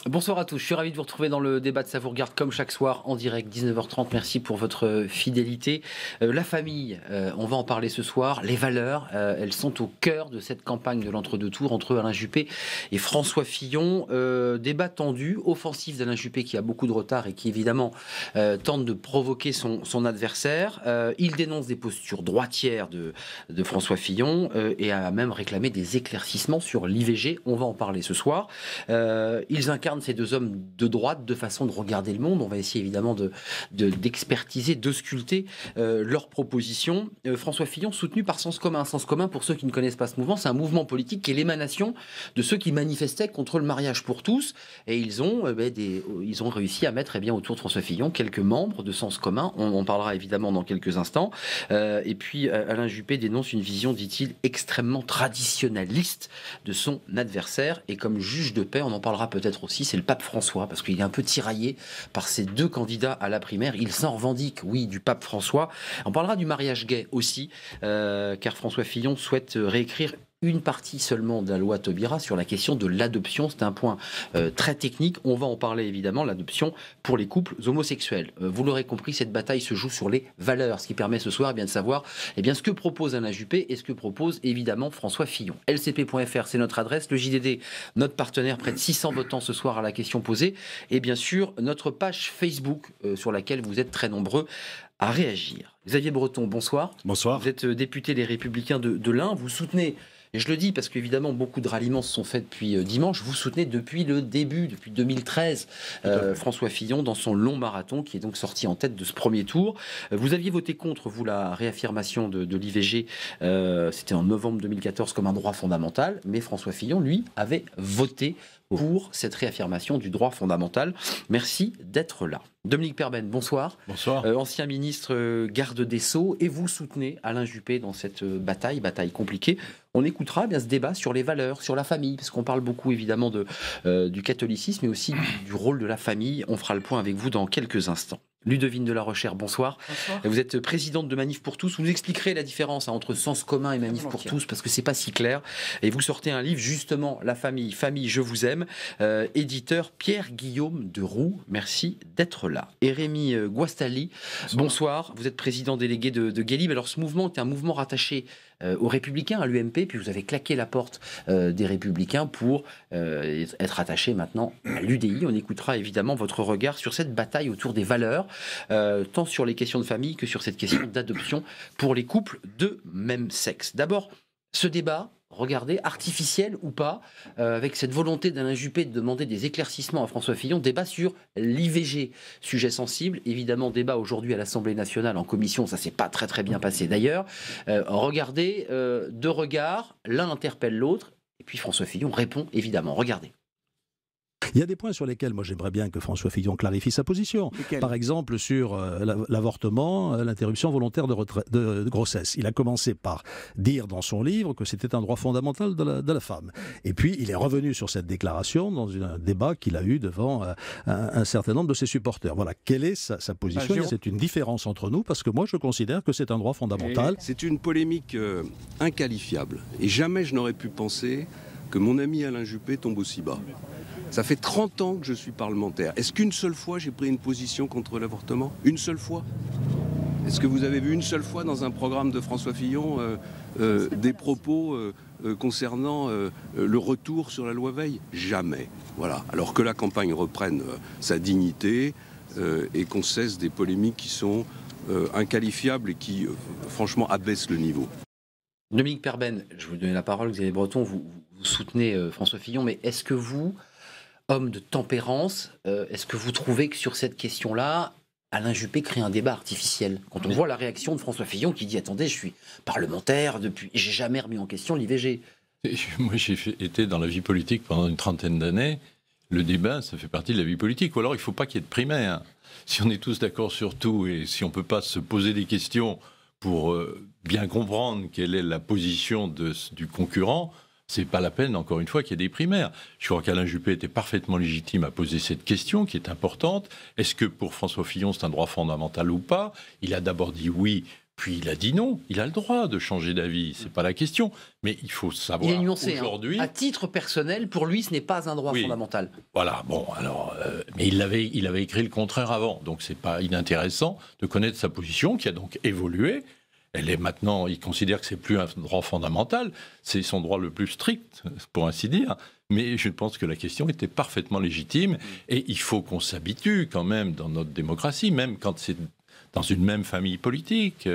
Bonsoir à tous, je suis ravi de vous retrouver dans le débat de Ça vous regarde comme chaque soir en direct, 19h30. Merci pour votre fidélité. La famille, on va en parler ce soir. Les valeurs, elles sont au cœur de cette campagne de l'entre-deux tours entre Alain Juppé et François Fillon. Débat tendu, offensif d'Alain Juppé qui a beaucoup de retard et qui évidemment tente de provoquer son adversaire. Il dénonce des postures droitières de François Fillon et a même réclamé des éclaircissements sur l'IVG. On va en parler ce soir. Ils incarnent ces deux hommes de droite, deux façons de regarder le monde. On va essayer évidemment d'expertiser, d'ausculter leurs propositions. François Fillon, soutenu par Sens Commun. Sens Commun, pour ceux qui ne connaissent pas ce mouvement, c'est un mouvement politique qui est l'émanation de ceux qui manifestaient contre le mariage pour tous. Et ils ont réussi à mettre autour de François Fillon quelques membres de Sens Commun. On parlera évidemment dans quelques instants. Et puis Alain Juppé dénonce une vision, dit-il, extrêmement traditionnaliste de son adversaire. Et comme juge de paix, on en parlera peut-être aussi, c'est le pape François, parce qu'il est un peu tiraillé par ces deux candidats à la primaire. Il s'en revendique, oui, du pape François. On parlera du mariage gay aussi, car François Fillon souhaite réécrire une partie seulement de la loi Taubira sur la question de l'adoption. C'est un point très technique. On va en parler évidemment, l'adoption pour les couples homosexuels. Vous l'aurez compris, cette bataille se joue sur les valeurs, ce qui permet ce soir de savoir ce que propose Alain Juppé et ce que propose évidemment François Fillon. LCP.fr, c'est notre adresse. Le JDD, notre partenaire, près de 600 votants ce soir à la question posée. Et bien sûr, notre page Facebook sur laquelle vous êtes très nombreux à réagir. Xavier Breton, bonsoir. Bonsoir. Vous êtes député Les Républicains de l'Ain. Vous soutenez, et je le dis parce qu'évidemment beaucoup de ralliements se sont faits depuis dimanche, vous soutenez depuis le début, depuis 2013, François Fillon dans son long marathon qui est donc sorti en tête de ce premier tour. Vous aviez voté contre, vous, la réaffirmation de l'IVG, c'était en novembre 2014 comme un droit fondamental, mais François Fillon, lui, avait voté pour cette réaffirmation du droit fondamental. Merci d'être là. Dominique Perben, bonsoir. Bonsoir. Ancien ministre garde des Sceaux, et vous soutenez Alain Juppé dans cette bataille compliquée. On écoutera ce débat sur les valeurs, sur la famille, parce qu'on parle beaucoup évidemment du catholicisme, mais aussi du rôle de la famille. On fera le point avec vous dans quelques instants. Ludovine de la Rochère, bonsoir. Bonsoir. Vous êtes présidente de Manif pour tous. Vous nous expliquerez la différence entre Sens Commun et Manif pour tous, parce que c'est pas si clair. Et vous sortez un livre, justement, La famille, je vous aime. Éditeur Pierre-Guillaume de Roux. Merci d'être là. Et Rémi Guastali, bonsoir. Vous êtes président délégué de Guélib. Alors, ce mouvement est un mouvement rattaché aux Républicains, à l'UMP, puis vous avez claqué la porte des Républicains pour être attaché maintenant à l'UDI. On écoutera évidemment votre regard sur cette bataille autour des valeurs, tant sur les questions de famille que sur cette question d'adoption pour les couples de même sexe. D'abord, ce débat, regardez, artificiel ou pas, avec cette volonté d'Alain Juppé de demander des éclaircissements à François Fillon, débat sur l'IVG, sujet sensible, évidemment débat aujourd'hui à l'Assemblée nationale en commission, ça s'est pas très bien passé d'ailleurs. Regardez, deux regards, l'un interpelle l'autre, et puis François Fillon répond évidemment, regardez. Il y a des points sur lesquels moi j'aimerais bien que François Fillon clarifie sa position. Par exemple sur l'avortement, l'interruption volontaire de grossesse. Il a commencé par dire dans son livre que c'était un droit fondamental de la femme. Et puis il est revenu sur cette déclaration dans un débat qu'il a eu devant un certain nombre de ses supporters. Voilà, quelle est sa position? C'est une différence entre nous parce que moi je considère que c'est un droit fondamental. C'est une polémique inqualifiable. Et jamais je n'aurais pu penser que mon ami Alain Juppé tombe aussi bas. Ça fait 30 ans que je suis parlementaire. Est-ce qu'une seule fois j'ai pris une position contre l'avortement? Une seule fois? Est-ce que vous avez vu une seule fois dans un programme de François Fillon des propos concernant le retour sur la loi Veil? Jamais. Voilà. Alors que la campagne reprenne sa dignité et qu'on cesse des polémiques qui sont inqualifiables et qui, franchement, abaissent le niveau. Dominique Perben, je vous donne la parole, Xavier Breton, vous soutenez François Fillon, mais est-ce que vous, homme de tempérance, est-ce que vous trouvez que sur cette question-là, Alain Juppé crée un débat artificiel? Quand on voit la réaction de François Fillon qui dit « Attendez, je suis parlementaire depuis, j'ai jamais remis en question l'IVG ». Moi, j'ai été dans la vie politique pendant une trentaine d'années. Le débat, ça fait partie de la vie politique. Ou alors, il ne faut pas qu'il y ait de primaire. Si on est tous d'accord sur tout et si on ne peut pas se poser des questions pour bien comprendre quelle est la position du concurrent, c'est pas la peine, encore une fois, qu'il y ait des primaires. Je crois qu'Alain Juppé était parfaitement légitime à poser cette question qui est importante. Est-ce que pour François Fillon, c'est un droit fondamental ou pas? Il a d'abord dit oui, Puis il a dit non, il a le droit de changer d'avis, c'est pas la question. Mais il faut savoir il est nuancé, aujourd'hui... À titre personnel, pour lui, ce n'est pas un droit fondamental. Voilà, bon, alors... mais il avait écrit le contraire avant, donc c'est pas inintéressant de connaître sa position, qui a donc évolué. Elle est maintenant, il considère que c'est plus un droit fondamental, c'est son droit le plus strict, pour ainsi dire. Mais je pense que la question était parfaitement légitime, et il faut qu'on s'habitue quand même dans notre démocratie, même quand c'est dans une même famille politique,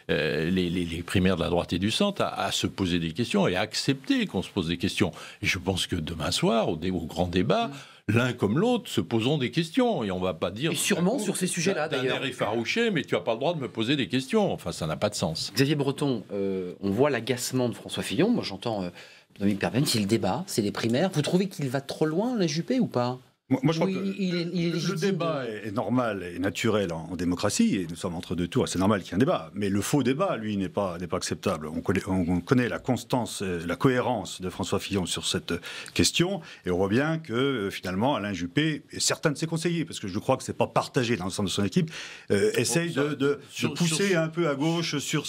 les primaires de la droite et du centre, à se poser des questions et à accepter qu'on se pose des questions. Et je pense que demain soir, au grand débat, l'un comme l'autre se poseront des questions. Et on ne va pas dire... Et sûrement sur ces sujets-là, d'ailleurs. D'un air effarouché, mais tu n'as pas le droit de me poser des questions. Enfin, ça n'a pas de sens. Xavier Breton, on voit l'agacement de François Fillon. Moi, j'entends Dominique Perben, c'est le débat, c'est les primaires. Vous trouvez qu'il va trop loin, la Juppé, ou pas ? Moi, je crois que le débat est normal et naturel en démocratie, et nous sommes entre deux tours, c'est normal qu'il y ait un débat. Mais le faux débat, lui, n'est pas acceptable. On connaît la constance, la cohérence de François Fillon sur cette question, et on voit bien que, finalement, Alain Juppé, et certains de ses conseillers, parce que je crois que ce n'est pas partagé dans l'ensemble de son équipe, essayent de pousser un peu à gauche sur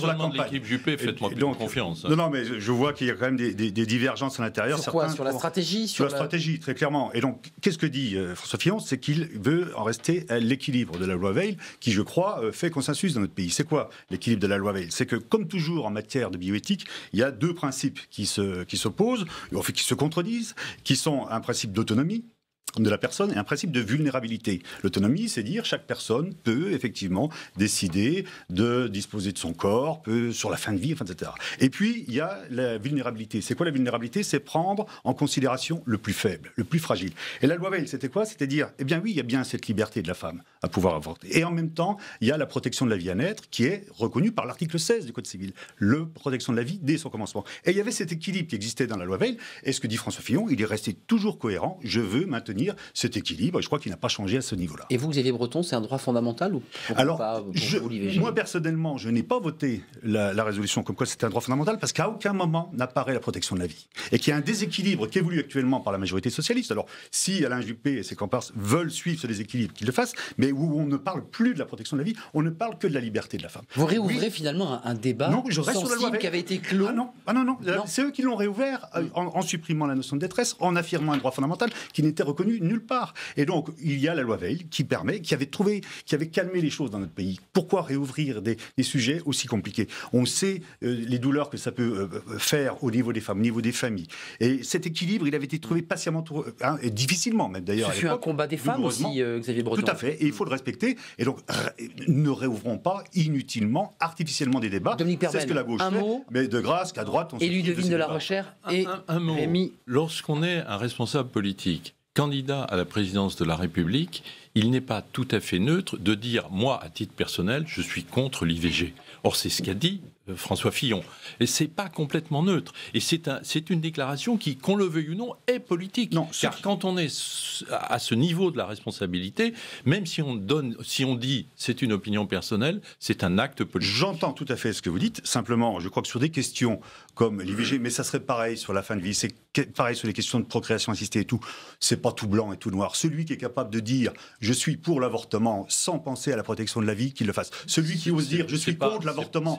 la campagne. De l'équipe Juppé, faites-moi plus confiance. Non, mais je vois qu'il y a quand même des divergences à l'intérieur. Sur quoi ? Sur la stratégie ? Sur la stratégie, très clairement. Et donc, qu'est-ce que dit François Fillon? C'est qu'il veut en rester à l'équilibre de la loi Veil, qui, je crois, fait consensus dans notre pays. C'est quoi l'équilibre de la loi Veil? C'est que, comme toujours en matière de bioéthique, il y a deux principes qui s'opposent, en fait, qui se contredisent, qui sont un principe d'autonomie de la personne et un principe de vulnérabilité. L'autonomie, c'est dire chaque personne peut effectivement décider de disposer de son corps, peut sur la fin de vie, etc. Et puis, il y a la vulnérabilité. C'est quoi la vulnérabilité? C'est prendre en considération le plus faible, le plus fragile. Et la loi Veil, c'était quoi? C'était dire, eh bien oui, il y a bien cette liberté de la femme à pouvoir avorter. Et en même temps, il y a la protection de la vie à naître qui est reconnue par l'article 16 du Code civil. La protection de la vie dès son commencement. Et il y avait cet équilibre qui existait dans la loi Veil. Et ce que dit François Fillon, il est resté toujours cohérent. Je veux maintenir cet équilibre, et je crois qu'il n'a pas changé à ce niveau-là. Et vous, Xavier Breton, c'est un droit fondamental ou alors, pas pour vous, l'IVG? Moi, personnellement, je n'ai pas voté la résolution comme quoi c'était un droit fondamental, parce qu'à aucun moment n'apparaît la protection de la vie. Et qu'il y a un déséquilibre qui est voulu actuellement par la majorité socialiste. Alors, si Alain Juppé et ses comparses veulent suivre ce déséquilibre, qu'ils le fassent, mais où on ne parle plus de la protection de la vie, on ne parle que de la liberté de la femme. Vous réouvrez finalement un débat sensible qui avait été clos. Non. C'est eux qui l'ont réouvert en supprimant la notion de détresse, en affirmant un droit fondamental qui n'était reconnu nulle part. Et donc, il y a la loi Veil qui avait calmé les choses dans notre pays. Pourquoi réouvrir des sujets aussi compliqués? On sait les douleurs que ça peut faire au niveau des femmes, au niveau des familles. Et cet équilibre, il avait été trouvé patiemment, et difficilement même d'ailleurs. Ce fut un combat des femmes aussi, Xavier Breton. Tout à fait, et il faut le respecter. Et donc, ne réouvrons pas inutilement, artificiellement des débats. C'est ce que la gauche fait, mais de grâce qu'à droite, on se... Et Ludovine de la Rochère et un mot. Rémi. Lorsqu'on est un responsable politique, candidat à la présidence de la République, il n'est pas tout à fait neutre de dire, moi, à titre personnel, je suis contre l'IVG. Or, c'est ce qu'a dit François Fillon. Et c'est pas complètement neutre. Et c'est une déclaration qui, qu'on le veuille ou non, est politique. Non, car quand on est à ce niveau de la responsabilité, même si on dit c'est une opinion personnelle, c'est un acte politique. J'entends tout à fait ce que vous dites. Simplement, je crois que sur des questions comme l'IVG, mais ça serait pareil sur la fin de vie, c'est pareil sur les questions de procréation assistée et tout, c'est pas tout blanc et tout noir. Celui qui est capable de dire je suis pour l'avortement sans penser à la protection de la vie, qu'il le fasse. Celui qui ose dire je suis contre l'avortement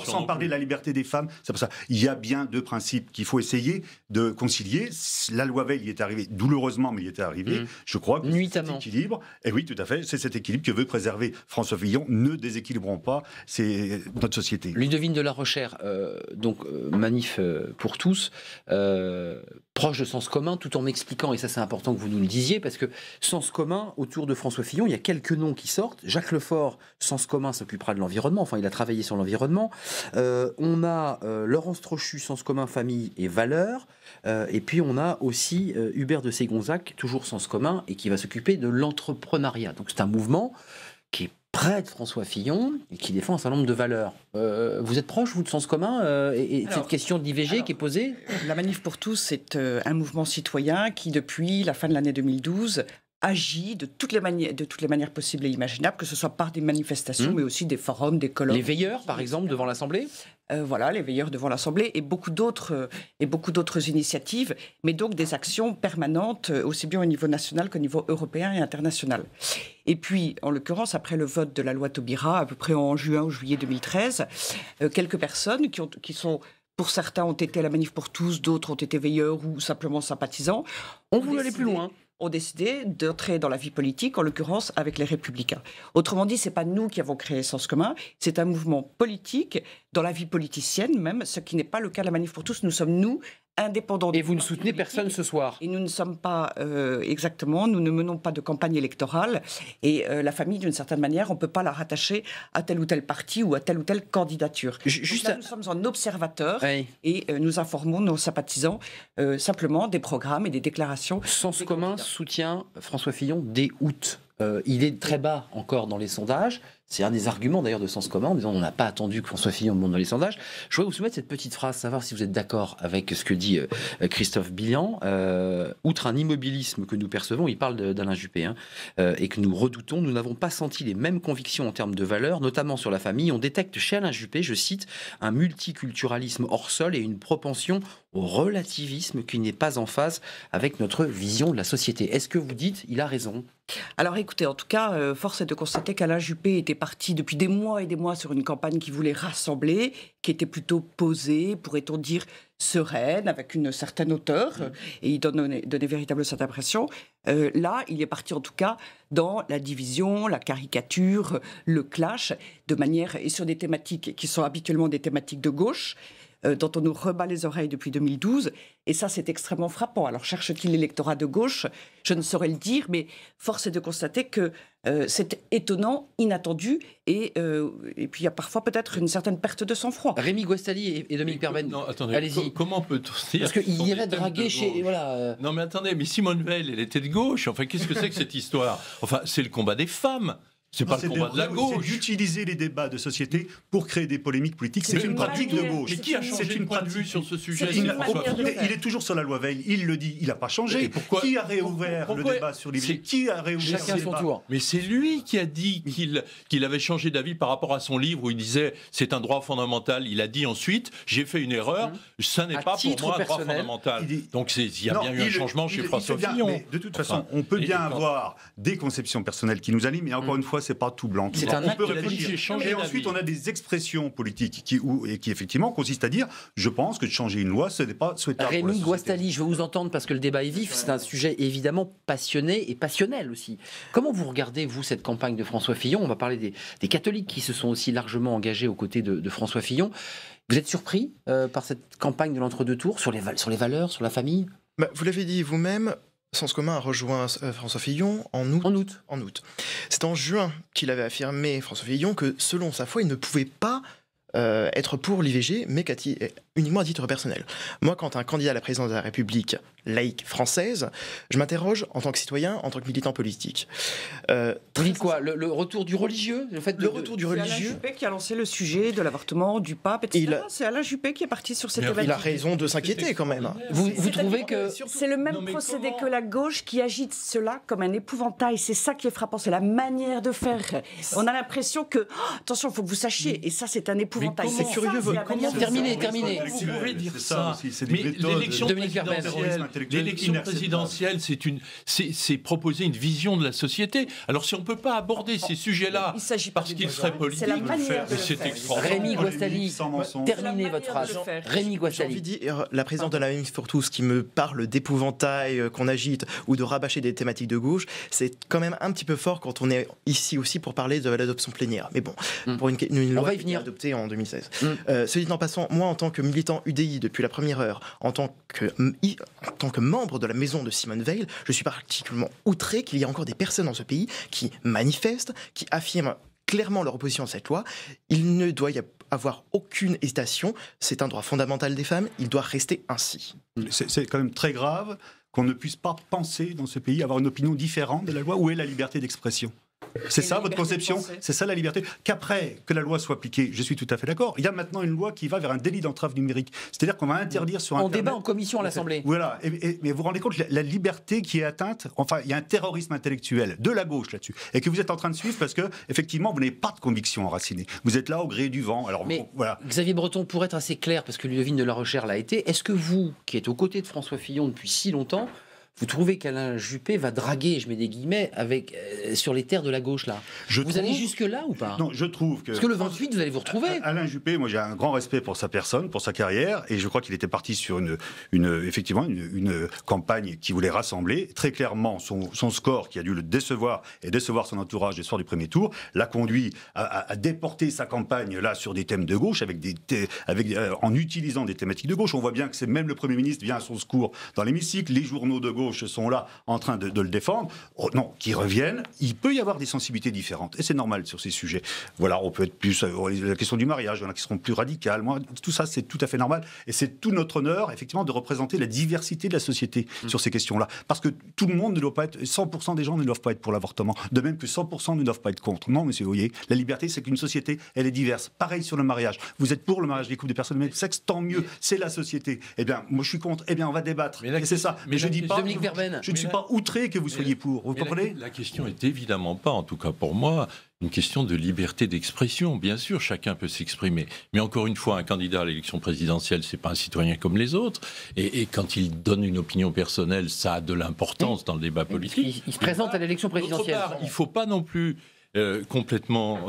sans parler de la liberté des femmes, c'est pour ça. Il y a bien deux principes qu'il faut essayer de concilier. La loi Veil y est arrivée douloureusement, mais il y était arrivé. Je crois que c'est cet équilibre. Et oui, tout à fait, c'est cet équilibre que veut préserver François Fillon. Ne déséquilibrons pas notre société. Ludovine de la Rochère, manif pour tous, proche de Sens commun, tout en m'expliquant, et ça c'est important que vous nous le disiez, parce que Sens commun, autour de François Fillon, il y a quelques noms qui sortent. Jacques Lefort, Sens commun, s'occupera de l'environnement, enfin il a travaillé sur l'environnement. On a Laurence Trochu, Sens commun, famille et valeurs. Et puis on a aussi Hubert de Ségonzac, toujours Sens commun, et qui va s'occuper de l'entrepreneuriat. Donc c'est un mouvement qui est près de François Fillon et qui défend un certain nombre de valeurs. Vous êtes proche, vous, de Sens commun et cette question de l'IVG qui est posée? La Manif pour tous, c'est un mouvement citoyen qui, depuis la fin de l'année 2012, agit de toutes les manières possibles et imaginables, que ce soit par des manifestations, mais aussi des forums, des colloques. Les veilleurs, par exemple, devant l'Assemblée? voilà, les veilleurs devant l'Assemblée et beaucoup d'autres initiatives, mais donc des actions permanentes, aussi bien au niveau national qu'au niveau européen et international. Et puis, en l'occurrence, après le vote de la loi Taubira, à peu près en juin ou juillet 2013, quelques personnes qui sont... Pour certains ont été à la Manif pour tous, d'autres ont été veilleurs ou simplement sympathisants. On voulait aller plus loin. Ont décidé d'entrer dans la vie politique, en l'occurrence avec les Républicains. Autrement dit, ce n'est pas nous qui avons créé Sens commun, c'est un mouvement politique, dans la vie politicienne même, ce qui n'est pas le cas de la Manif pour tous. Nous sommes, nous, indépendants. Et vous ne soutenez personne ce soir? Et nous ne sommes pas, exactement, nous ne menons pas de campagne électorale. Et la famille, d'une certaine manière, on ne peut pas la rattacher à tel ou tel parti ou à telle ou telle candidature. Juste là, nous sommes en observateur et nous informons nos sympathisants simplement des programmes et des déclarations. Sens commun soutient François Fillon dès août. Il est très bas encore dans les sondages. C'est un des arguments d'ailleurs de Sens commun en disant on n'a pas attendu que François Fillon monte dans les sondages. Je voudrais vous soumettre cette petite phrase, savoir si vous êtes d'accord avec ce que dit Christophe Billian. Outre un immobilisme que nous percevons, il parle d'Alain Juppé, et que nous redoutons, nous n'avons pas senti les mêmes convictions en termes de valeurs, notamment sur la famille. On détecte chez Alain Juppé, je cite, un multiculturalisme hors sol et une propension au relativisme qui n'est pas en phase avec notre vision de la société. Est-ce que vous dites il a raison? Alors écoutez, en tout cas, force est de constater qu'Alain Juppé était parti depuis des mois et des mois sur une campagne qui voulait rassembler, qui était plutôt posée, pourrait-on dire sereine, avec une certaine hauteur, et il donnait véritablement cette impression. Là, il est parti en tout cas dans la division, la caricature, le clash, de manière, et sur des thématiques qui sont habituellement des thématiques de gauche, dont on nous rebat les oreilles depuis 2012. Et ça, c'est extrêmement frappant. Alors, cherche-t-il l'électorat de gauche? Je ne saurais le dire, mais force est de constater que c'est étonnant, inattendu, et puis il y a parfois peut-être une certaine perte de sang-froid. Rémi Guastali et Dominique Perben, allez-y. Comment peut-on dire? Parce qu'il irait draguer chez... Voilà, Non mais attendez, mais Simone Veil, elle était de gauche. Enfin, qu'est-ce que c'est que cette histoire? Enfin, c'est le combat des femmes. C'est pas le combat de la gauche. C'est d'utiliser les débats de société pour créer des polémiques politiques. C'est une pratique de gauche. Mais qui a changé de point de vue sur ce sujet? Il est toujours sur la loi Veil. Il le dit. Il n'a pas changé. Et pourquoi, qui a réouvert le débat sur l'IVG? Qui a réouvert chacun son tour. Mais c'est lui qui a dit qu'il avait changé d'avis par rapport à son livre où il disait c'est un droit fondamental. Il a dit ensuite j'ai fait une erreur. Ça n'est pas pour moi un droit fondamental. Donc il y a bien eu un changement chez François Fillon. De toute façon, on peut bien avoir des conceptions personnelles qui nous animent. Mais encore une fois, c'est pas tout blanc. On peut réfléchir. Et ensuite, on a des expressions politiques qui effectivement consistent à dire je pense que de changer une loi, ce n'est pas souhaitable. Rémi Guastali, je veux vous entendre parce que le débat est vif. C'est un sujet évidemment passionné et passionnel aussi. Comment vous regardez, vous, cette campagne de François Fillon? On va parler des catholiques qui se sont aussi largement engagés aux côtés de François Fillon. Vous êtes surpris par cette campagne de l'entre-deux tours sur les valeurs, sur la famille? Vous l'avez dit vous-même. Sens commun a rejoint François Fillon en août. C'est en juin qu'il avait affirmé, François Fillon, que selon sa foi, il ne pouvait pas être pour l'IVG, mais uniquement à titre personnel. Moi, quand un candidat à la présidence de la République laïque française, je m'interroge en tant que citoyen, en tant que militant politique. Vous dites quoi? Le retour du religieux? Retour du religieux. C'est Alain Juppé qui a lancé le sujet de l'avortement, du pape, etc. C'est Alain Juppé qui est parti sur cette thématique. Il a raison de s'inquiéter quand même. Vous trouvez que... C'est le même procédé que la gauche qui agite cela comme un épouvantail. C'est ça qui est frappant, c'est la manière de faire. On a l'impression que... attention, il faut que vous sachiez, et ça c'est un épouvantail. C'est curieux. Terminé. Vous pouvez dire ça. Mais l'élection présidentielle, c'est proposer une vision de la société. Alors si on ne peut pas aborder ces sujets-là parce qu'ils seraient politiques, c'est extraordinaire. Rémi Guastali, terminez votre phrase. Rémi Guastali. J'ai envie de dire, la présidente de la Manif pour tous qui me parle d'épouvantail qu'on agite ou de rabâcher des thématiques de gauche, c'est quand même un petit peu fort quand on est ici aussi pour parler de l'adoption plénière. Mais bon, pour une loi qui a été adoptée en 2016. Cela dit en passant, moi en tant que militant UDI depuis la première heure, en tant que membre de la maison de Simone Veil, je suis particulièrement outré qu'il y ait encore des personnes dans ce pays qui manifestent, qui affirment clairement leur opposition à cette loi. Il ne doit y avoir aucune hésitation. C'est un droit fondamental des femmes. Il doit rester ainsi. C'est quand même très grave qu'on ne puisse pas penser dans ce pays, avoir une opinion différente de la loi. Où est la liberté d'expression? C'est ça votre conception? C'est ça la liberté? Qu'après que la loi soit appliquée, je suis tout à fait d'accord. Il y a maintenant une loi qui va vers un délit d'entrave numérique. C'est-à-dire qu'on va interdire sur Internet... On débat en commission à l'Assemblée. Voilà. Mais vous vous rendez compte, la liberté qui est atteinte, enfin, il y a un terrorisme intellectuel de la gauche là-dessus. Et que vous êtes en train de suivre parce que, effectivement, vous n'avez pas de conviction enracinée. Vous êtes là au gré du vent. Alors, mais voilà. Xavier Breton, pour être assez clair, parce que Ludovine de la Rochère l'a été, est-ce que vous, qui êtes aux côtés de François Fillon depuis si longtemps, vous trouvez qu'Alain Juppé va draguer, je mets des guillemets, sur les terres de la gauche là? Vous allez jusque-là ou pas? Non, je trouve que... Parce que le 28, vous allez vous retrouver. Alain Juppé, moi j'ai un grand respect pour sa personne, pour sa carrière, et je crois qu'il était parti sur effectivement une campagne qui voulait rassembler. Très clairement, son score, qui a dû le décevoir et décevoir son entourage le soir du premier tour, l'a conduit à déporter sa campagne là sur des thèmes de gauche, en utilisant des thématiques de gauche. On voit bien que c'est même le Premier ministre vient à son secours dans l'hémicycle, les journaux de gauche sont là en train de le défendre. Oh, non, qu'ils reviennent. Il peut y avoir des sensibilités différentes et c'est normal sur ces sujets. Voilà, on peut être plus la question du mariage, il y en a qui seront plus radicales. Moi, tout ça, c'est tout à fait normal et c'est tout notre honneur, effectivement, de représenter la diversité de la société sur ces questions-là. Parce que tout le monde ne doit pas être, 100% des gens ne doivent pas être pour l'avortement, de même que 100% ne doivent pas être contre. Non, monsieur, vous voyez, la liberté, c'est qu'une société, elle est diverse. Pareil sur le mariage. Vous êtes pour le mariage des couples des personnes de même sexe, tant mieux. C'est la société. Eh bien, moi, je suis contre. Eh bien, on va débattre. Et c'est ça. Mais je dis pas. Je ne suis pas outré que vous soyez pour. Vous comprenez? La question est évidemment pas, en tout cas pour moi, une question de liberté d'expression. Bien sûr, chacun peut s'exprimer. Mais encore une fois, un candidat à l'élection présidentielle, c'est pas un citoyen comme les autres. Et quand il donne une opinion personnelle, ça a de l'importance dans le débat politique. Il se présente à l'élection présidentielle. D'autre part, il ne faut pas non plus complètement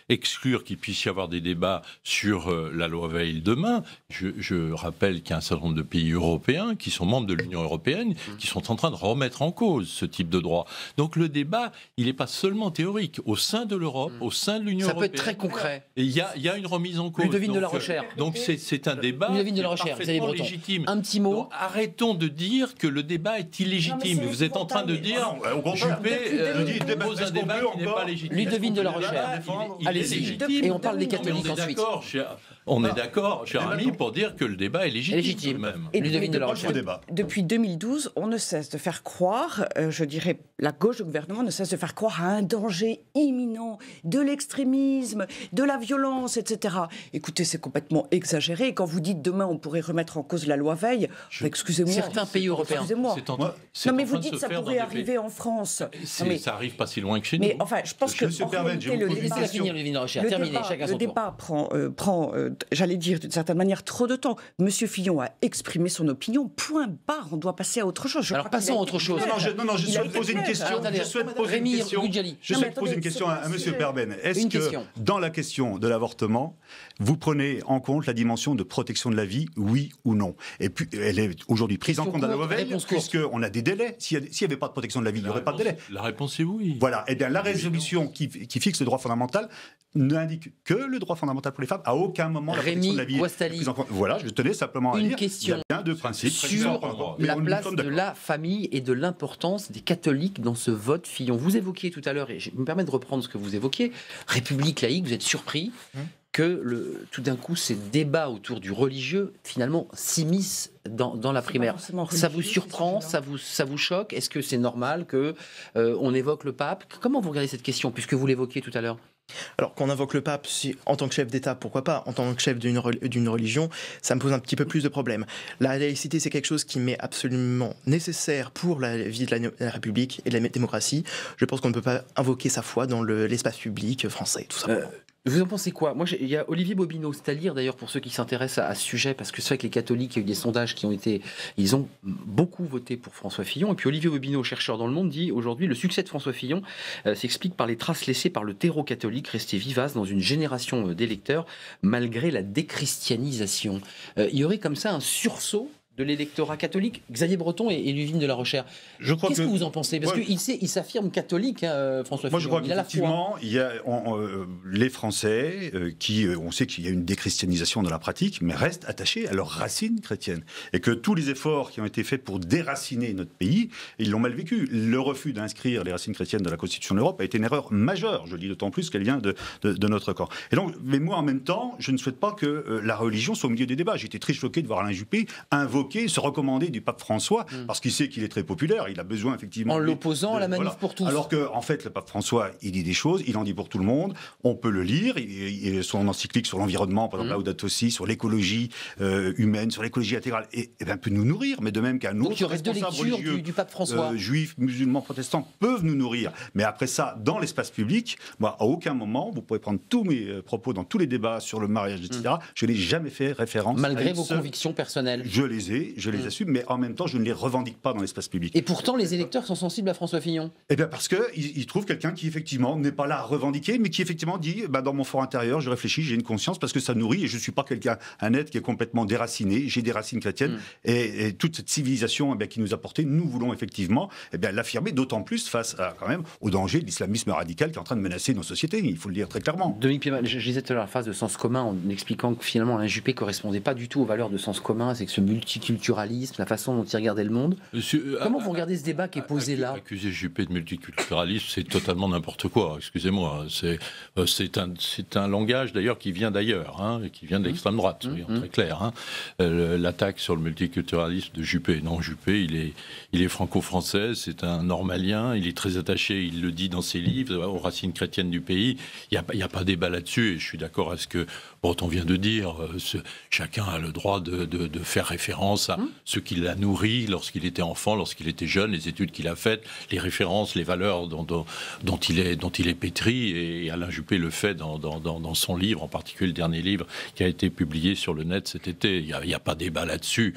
exclure qu'il puisse y avoir des débats sur la loi Veil demain. Je rappelle qu'il y a un certain nombre de pays européens qui sont membres de l'Union européenne qui sont en train de remettre en cause ce type de droit. Donc le débat, il n'est pas seulement théorique. Au sein de l'Europe, au sein de l'Union européenne... Ça peut être très concret. Et il y a une remise en cause. Ludovine de la Rochère. Donc c'est un débat parfaitement légitime. Un petit mot. Donc, arrêtons de dire que le débat est illégitime. Vous êtes en train de dire Juppé pose un débat qui n'est pas légitime. Ludovine de la Recherche. Allez-y. Et on parle des catholiques ensuite. On est d'accord, cher ami, pour dire que le débat est légitime. Même. Et Ludovine de la Recherche. Depuis 2012, on ne cesse de faire croire, je dirais, la gauche du gouvernement ne cesse de faire croire à un danger imminent, de l'extrémisme, de la violence, etc. Écoutez, c'est complètement exagéré. Et quand vous dites demain on pourrait remettre en cause la loi Veil, excusez-moi. Certains pays européens. Excusez-moi. Non mais vous dites que ça pourrait arriver en France. Ça arrive pas si loin que chez nous. Mais enfin, je pense que le débat prend j'allais dire d'une certaine manière trop de temps. Monsieur Fillon a exprimé son opinion, point barre, on doit passer à autre chose. Alors passons à autre chose. Non, je souhaite poser une question. Je souhaite poser une question à monsieur Perben. Est-ce que dans la question de l'avortement, vous prenez en compte la dimension de protection de la vie, oui ou non? Et puis, elle est aujourd'hui prise en compte dans la loi Veil, puisqu'on a des délais. S'il n'y avait pas de protection de la vie, il n'y aurait pas de délai. La réponse est oui. Voilà. Eh bien, la résolution qui fixe le droit fondamental n'indique que le droit fondamental pour les femmes. À aucun moment, la protection de la vie est prise en compte. Voilà, je tenais simplement à dire question. Il y a bien deux principes. Sur la place de la famille et de l'importance des catholiques dans ce vote Fillon. Vous évoquiez tout à l'heure, et je me permets de reprendre ce que vous évoquiez, République laïque, vous êtes surpris que tout d'un coup, ces débats autour du religieux, finalement, s'immiscent dans la primaire. Ça vous surprend, ça vous choque? Est-ce que c'est normal qu'on évoque le pape? Comment vous regardez cette question, puisque vous l'évoquiez tout à l'heure? Alors qu'on invoque le pape en tant que chef d'État, pourquoi pas? En tant que chef d'une religion, ça me pose un petit peu plus de problèmes. La laïcité, c'est quelque chose qui m'est absolument nécessaire pour la vie de la République et de la démocratie. Je pense qu'on ne peut pas invoquer sa foi dans l'espace public français, tout simplement. Vous en pensez quoi? Moi, il y a Olivier Bobineau, c'est à lire d'ailleurs pour ceux qui s'intéressent à ce sujet, parce que c'est vrai que les catholiques, il y a eu des sondages ils ont beaucoup voté pour François Fillon. Et puis Olivier Bobineau, chercheur dans Le Monde, dit aujourd'hui le succès de François Fillon s'explique par les traces laissées par le terreau catholique resté vivace dans une génération d'électeurs malgré la déchristianisation. Il y aurait comme ça un sursaut de l'électorat catholique. Xavier Breton et Ludovine de la Rochère. Qu'est-ce que vous en pensez? Parce qu'il s'affirme catholique, François Fillon. Moi, je crois qu'effectivement, il y a les Français qui, on sait qu'il y a une déchristianisation dans la pratique, mais restent attachés à leurs racines chrétiennes. Et que tous les efforts qui ont été faits pour déraciner notre pays, ils l'ont mal vécu. Le refus d'inscrire les racines chrétiennes dans la Constitution de l'Europe a été une erreur majeure. Je le dis d'autant plus qu'elle vient de notre corps. Et donc, mais moi, en même temps, je ne souhaite pas que la religion soit au milieu des débats. J'étais très choqué de voir Alain Juppé invoquer moquer, se recommander du pape François, parce qu'il sait qu'il est très populaire, il a besoin effectivement... En l'opposant à la manif pour tous. Alors que, en fait, le pape François, il dit des choses, il en dit pour tout le monde, on peut le lire, son encyclique sur l'environnement, par exemple, Laudato Si, sur l'écologie humaine, sur l'écologie intégrale, et ben, peut nous nourrir, mais de même qu'un autre responsable religieux, du pape François. Juifs, musulmans, protestants, peuvent nous nourrir. Mais après ça, dans l'espace public, moi, à aucun moment, vous pouvez prendre tous mes propos dans tous les débats sur le mariage, etc., je n'ai jamais fait référence malgré vos convictions personnelles. Je les assume, mais en même temps, je ne les revendique pas dans l'espace public. Et pourtant, les électeurs sont sensibles à François Fillon. Eh bien, parce qu'ils trouvent quelqu'un qui, effectivement, n'est pas là à revendiquer, mais qui, effectivement, dit, dans mon fort intérieur, je réfléchis, j'ai une conscience, parce que ça nourrit, et je ne suis pas un être qui est complètement déraciné, j'ai des racines chrétiennes, et toute cette civilisation qui nous a porté, nous voulons effectivement l'affirmer, d'autant plus face quand même au danger de l'islamisme radical qui est en train de menacer nos sociétés, il faut le dire très clairement. Dominique Piéma, je disais tout à l'heure la phrase de sens commun en expliquant que finalement Alain Juppé ne correspondait pas du tout aux valeurs de sens commun, c'est que ce multiculturalisme, la façon dont il regardait le monde. Comment vous regardez ce débat qui est posé là ? Accuser Juppé de multiculturalisme, c'est totalement n'importe quoi, excusez-moi. C'est un langage d'ailleurs qui vient d'ailleurs, qui vient de l'extrême droite, soyons très clairs. L'attaque sur le multiculturalisme de Juppé. Non, Juppé, il est franco-français, c'est un normalien, il est très attaché, il le dit dans ses livres, aux racines chrétiennes du pays. Il n'y a pas débat là-dessus, et je suis d'accord à ce que Breton vient de dire. Chacun a le droit de faire référence à ce qui l'a nourri lorsqu'il était enfant, lorsqu'il était jeune, les études qu'il a faites, les références, les valeurs dont il est pétri, et Alain Juppé le fait dans son livre, en particulier le dernier livre qui a été publié sur le net cet été. Il n'y a pas débat là-dessus.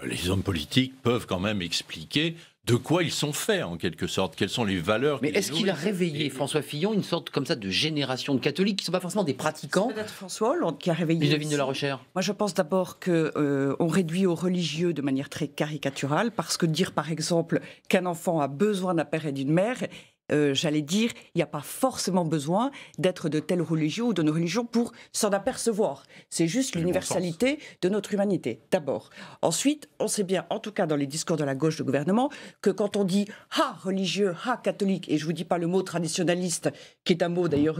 Les hommes politiques peuvent quand même expliquer de quoi ils sont faits, en quelque sorte, quelles sont les valeurs... Mais est-ce qu'il a réveillé, François Fillon, une sorte comme ça de génération de catholiques qui ne sont pas forcément des pratiquants? C'est peut-être François Hollande qui a réveillé... Ludovine de la Rochère. Moi, je pense d'abord qu'on réduit aux religieux de manière très caricaturale, parce que dire, par exemple, qu'un enfant a besoin d'un père et d'une mère... j'allais dire, il n'y a pas forcément besoin d'être de telle religion ou de nos religions pour s'en apercevoir. C'est juste l'universalité de notre humanité, d'abord. Ensuite, on sait bien, en tout cas dans les discours de la gauche du gouvernement, que quand on dit « ah, religieux, ah, catholique », et je ne vous dis pas le mot traditionnaliste, qui est un mot d'ailleurs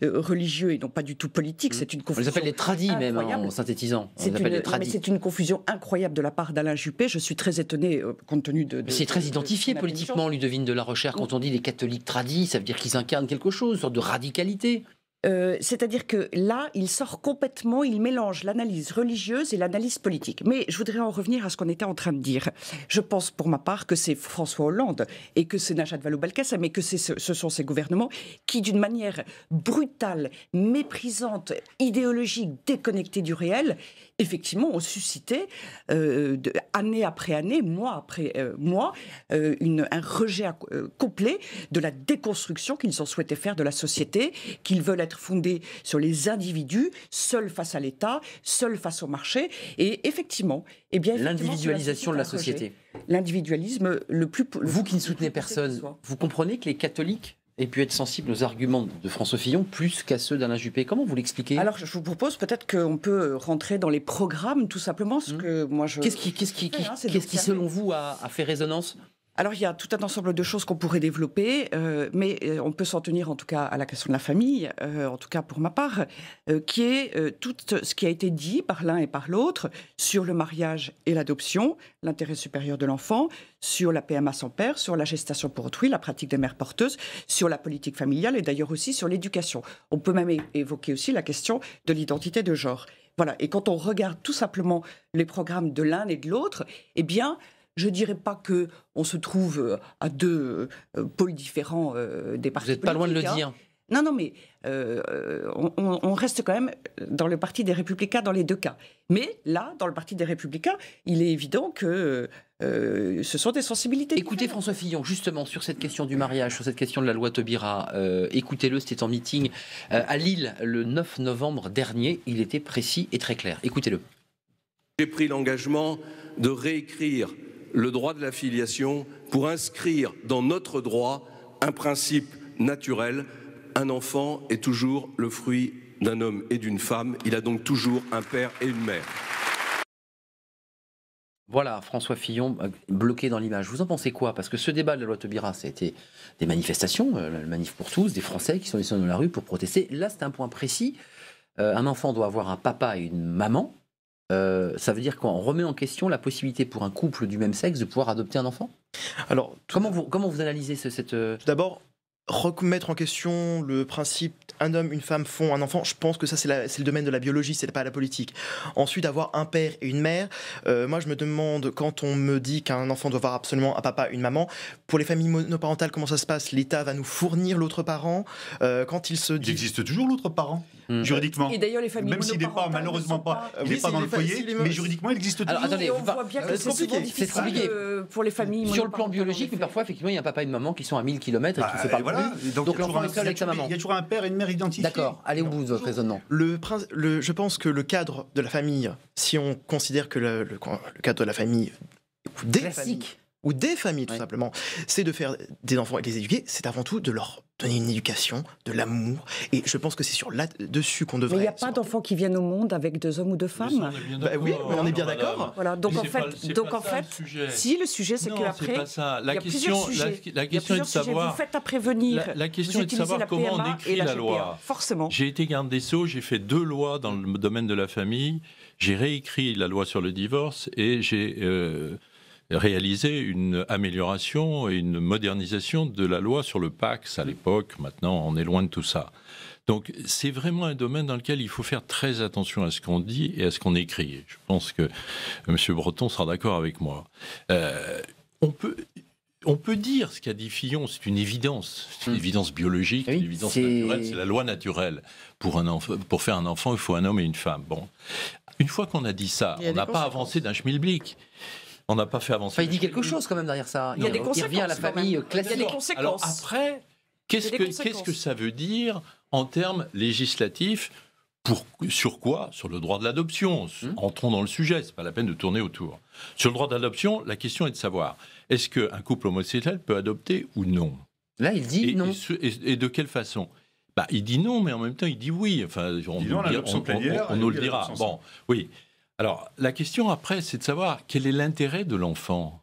religieux et non pas du tout politique, c'est une confusion. On les appelle les tradis même, en synthétisant. C'est une confusion incroyable de la part d'Alain Juppé. Je suis très étonné, compte tenu de... c'est très identifié politiquement, Ludovine de la Rochère, quand on dit les catholiques tradis, ça veut dire qu'ils incarnent quelque chose, une sorte de radicalité. C'est-à-dire que là, il sort complètement, il mélange l'analyse religieuse et l'analyse politique. Mais je voudrais en revenir à ce qu'on était en train de dire. Je pense pour ma part que c'est François Hollande et que c'est Najat Vallaud-Belkacem et que ce sont ces gouvernements qui, d'une manière brutale, méprisante, idéologique, déconnectée du réel, effectivement, ont suscité, année après année, mois après mois, un rejet complet de la déconstruction qu'ils ont souhaité faire de la société, qu'ils veulent être fondés sur les individus, seuls face à l'État, seuls face au marché. Et effectivement, l'individualisation de la société. L'individualisme le plus... Vous qui ne soutenez personne, vous comprenez que les catholiques aient pu être sensibles aux arguments de François Fillon plus qu'à ceux d'Alain Juppé. Comment vous l'expliquez? Alors, je vous propose peut-être qu'on peut rentrer dans les programmes, tout simplement, ce que moi je... Qu'est-ce qui, selon vous, a fait résonance? Alors, il y a tout un ensemble de choses qu'on pourrait développer, mais on peut s'en tenir en tout cas à la question de la famille, en tout cas pour ma part, qui est tout ce qui a été dit par l'un et par l'autre sur le mariage et l'adoption, l'intérêt supérieur de l'enfant, sur la PMA sans père, sur la gestation pour autrui, la pratique des mères porteuses, sur la politique familiale et d'ailleurs aussi sur l'éducation. On peut même évoquer aussi la question de l'identité de genre. Voilà. Et quand on regarde tout simplement les programmes de l'un et de l'autre, eh bien... je ne dirais pas qu'on se trouve à deux pôles différents des partis politiques. Vous n'êtes pas loin de le dire. Non, mais on reste quand même dans le parti des Républicains dans les deux cas. Mais là, dans le parti des Républicains, il est évident que ce sont des sensibilités Écoutez différentes. François Fillon, justement, sur cette question du mariage, sur cette question de la loi Taubira, écoutez-le, c'était en meeting à Lille le 9 novembre dernier. Il était précis et très clair. Écoutez-le. J'ai pris l'engagement de réécrire le droit de la filiation pour inscrire dans notre droit un principe naturel. Un enfant est toujours le fruit d'un homme et d'une femme. Il a donc toujours un père et une mère. Voilà, François Fillon, bloqué dans l'image. Vous en pensez quoi? Parce que ce débat de la loi Taubira, ça a été des manifestations, la manif pour tous, des Français qui sont descendus dans la rue pour protester. Là, c'est un point précis. Un enfant doit avoir un papa et une maman. ça veut dire qu'on remet en question la possibilité pour un couple du même sexe de pouvoir adopter un enfant? Alors, comment vous analysez cette... Tout d'abord, remettre en question le principe un homme, une femme font un enfant, je pense que ça c'est le domaine de la biologie, c'est pas la politique. Ensuite, avoir un père et une mère, moi je me demande, quand on me dit qu'un enfant doit avoir absolument un papa, une maman, pour les familles monoparentales, comment ça se passe? L'État va nous fournir l'autre parent quand il se dit... Il existe toujours l'autre parent, juridiquement. Et d'ailleurs, les familles même s'il n'est pas, malheureusement pas, il n'est pas dans le foyer, mais juridiquement il existe toujours. Alors, attendez, on voit bien que c'est souvent difficile pour les familles sur le plan biologique, mais parfois effectivement il y a un papa et une maman qui sont à 1000 km et qui ne se parlent plus. Donc l'enfant est seul avec sa maman. Il y a toujours un père et une mère identifiés. D'accord, allez au bout de votre raisonnement. Je pense que le cadre de la famille, si on considère que le cadre de la famille ou des familles tout simplement, c'est de faire des enfants et de les éduquer, c'est avant tout de leur donner une éducation, de l'amour, et je pense que c'est sur là-dessus qu'on devrait... Mais il n'y a pas d'enfants qui viennent au monde avec 2 hommes ou 2 femmes. Oui, on est bien d'accord. Voilà, donc en fait, si le sujet c'est qu'après, la question est de savoir... Vous faites à prévenir. La question est de savoir comment on écrit la loi. Forcément. J'ai été garde des Sceaux, j'ai fait 2 lois dans le domaine de la famille, j'ai réécrit la loi sur le divorce et j'ai... réaliser une amélioration et une modernisation de la loi sur le Pacs à l'époque. Maintenant, on est loin de tout ça. Donc, c'est vraiment un domaine dans lequel il faut faire très attention à ce qu'on dit et à ce qu'on écrit. Je pense que M. Breton sera d'accord avec moi. On peut dire ce qu'a dit Fillon, c'est une évidence. C'est une évidence biologique, une évidence naturelle. C'est la loi naturelle. Pour faire un enfant, il faut un homme et une femme. Bon. Une fois qu'on a dit ça, on n'a pas avancé d'un schmilblick. On n'a pas fait avancer. Enfin, il dit quelque chose quand même derrière ça. Il y a des conséquences. Il revient à la famille classique. Il y a des conséquences. Alors après, qu'est-ce que ça veut dire en termes législatifs sur quoi? Sur le droit de l'adoption. Entrons dans le sujet, c'est pas la peine de tourner autour. Sur le droit de l'adoption, la question est de savoir, est-ce qu'un couple homosexuel peut adopter ou non? Là, il dit non. Et de quelle façon? Il dit non, mais en même temps, il dit oui. Enfin, on nous le dira. Bon, oui. Alors, la question après, c'est de savoir quel est l'intérêt de l'enfant.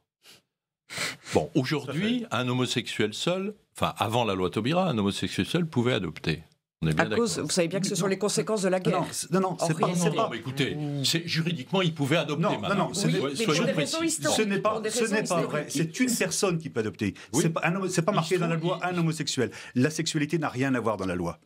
Bon, aujourd'hui, un homosexuel seul, enfin, avant la loi Taubira, un homosexuel seul pouvait adopter. On est bien d'accord. Vous savez bien que ce sont les conséquences de la guerre. Non, c'est pas. Non, mais écoutez, juridiquement, il pouvait adopter. Non, soyons précis. Ce n'est pas vrai. C'est une personne qui peut adopter. Oui. C'est pas marqué dans la loi un homosexuel. La sexualité n'a rien à voir dans la loi.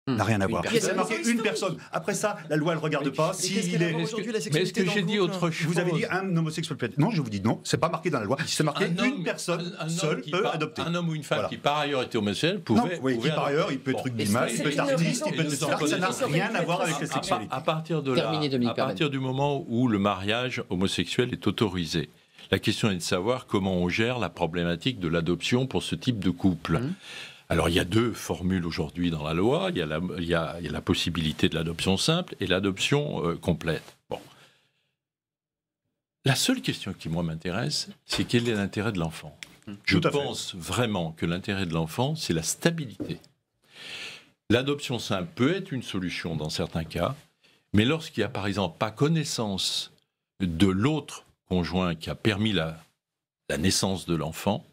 N'a rien à voir. C'est marqué une personne. Après ça, la loi, elle ne regarde pas s'il est. Mais est-ce que j'ai dit autre chose? Vous avez dit un homosexuel peut être. Non, je vous dis non, c'est pas marqué dans la loi. C'est marqué une personne seule peut adopter. Un homme ou une femme qui par ailleurs était homosexuel pouvait. Oui, qui par ailleurs, il peut être truc d'image, il peut être artiste, il peut être star. Ça n'a rien à voir avec la sexualité. À partir de là, à partir du moment où le mariage homosexuel est autorisé, la question est de savoir comment on gère la problématique de l'adoption pour ce type de couple. Alors, il y a 2 formules aujourd'hui dans la loi. Il y a la possibilité de l'adoption simple et l'adoption complète. Bon. La seule question qui, moi, m'intéresse, c'est quel est l'intérêt de l'enfant. Je pense vraiment que l'intérêt de l'enfant, c'est la stabilité. L'adoption simple peut être une solution dans certains cas, mais lorsqu'il n'y a, par exemple, pas connaissance de l'autre conjoint qui a permis la naissance de l'enfant,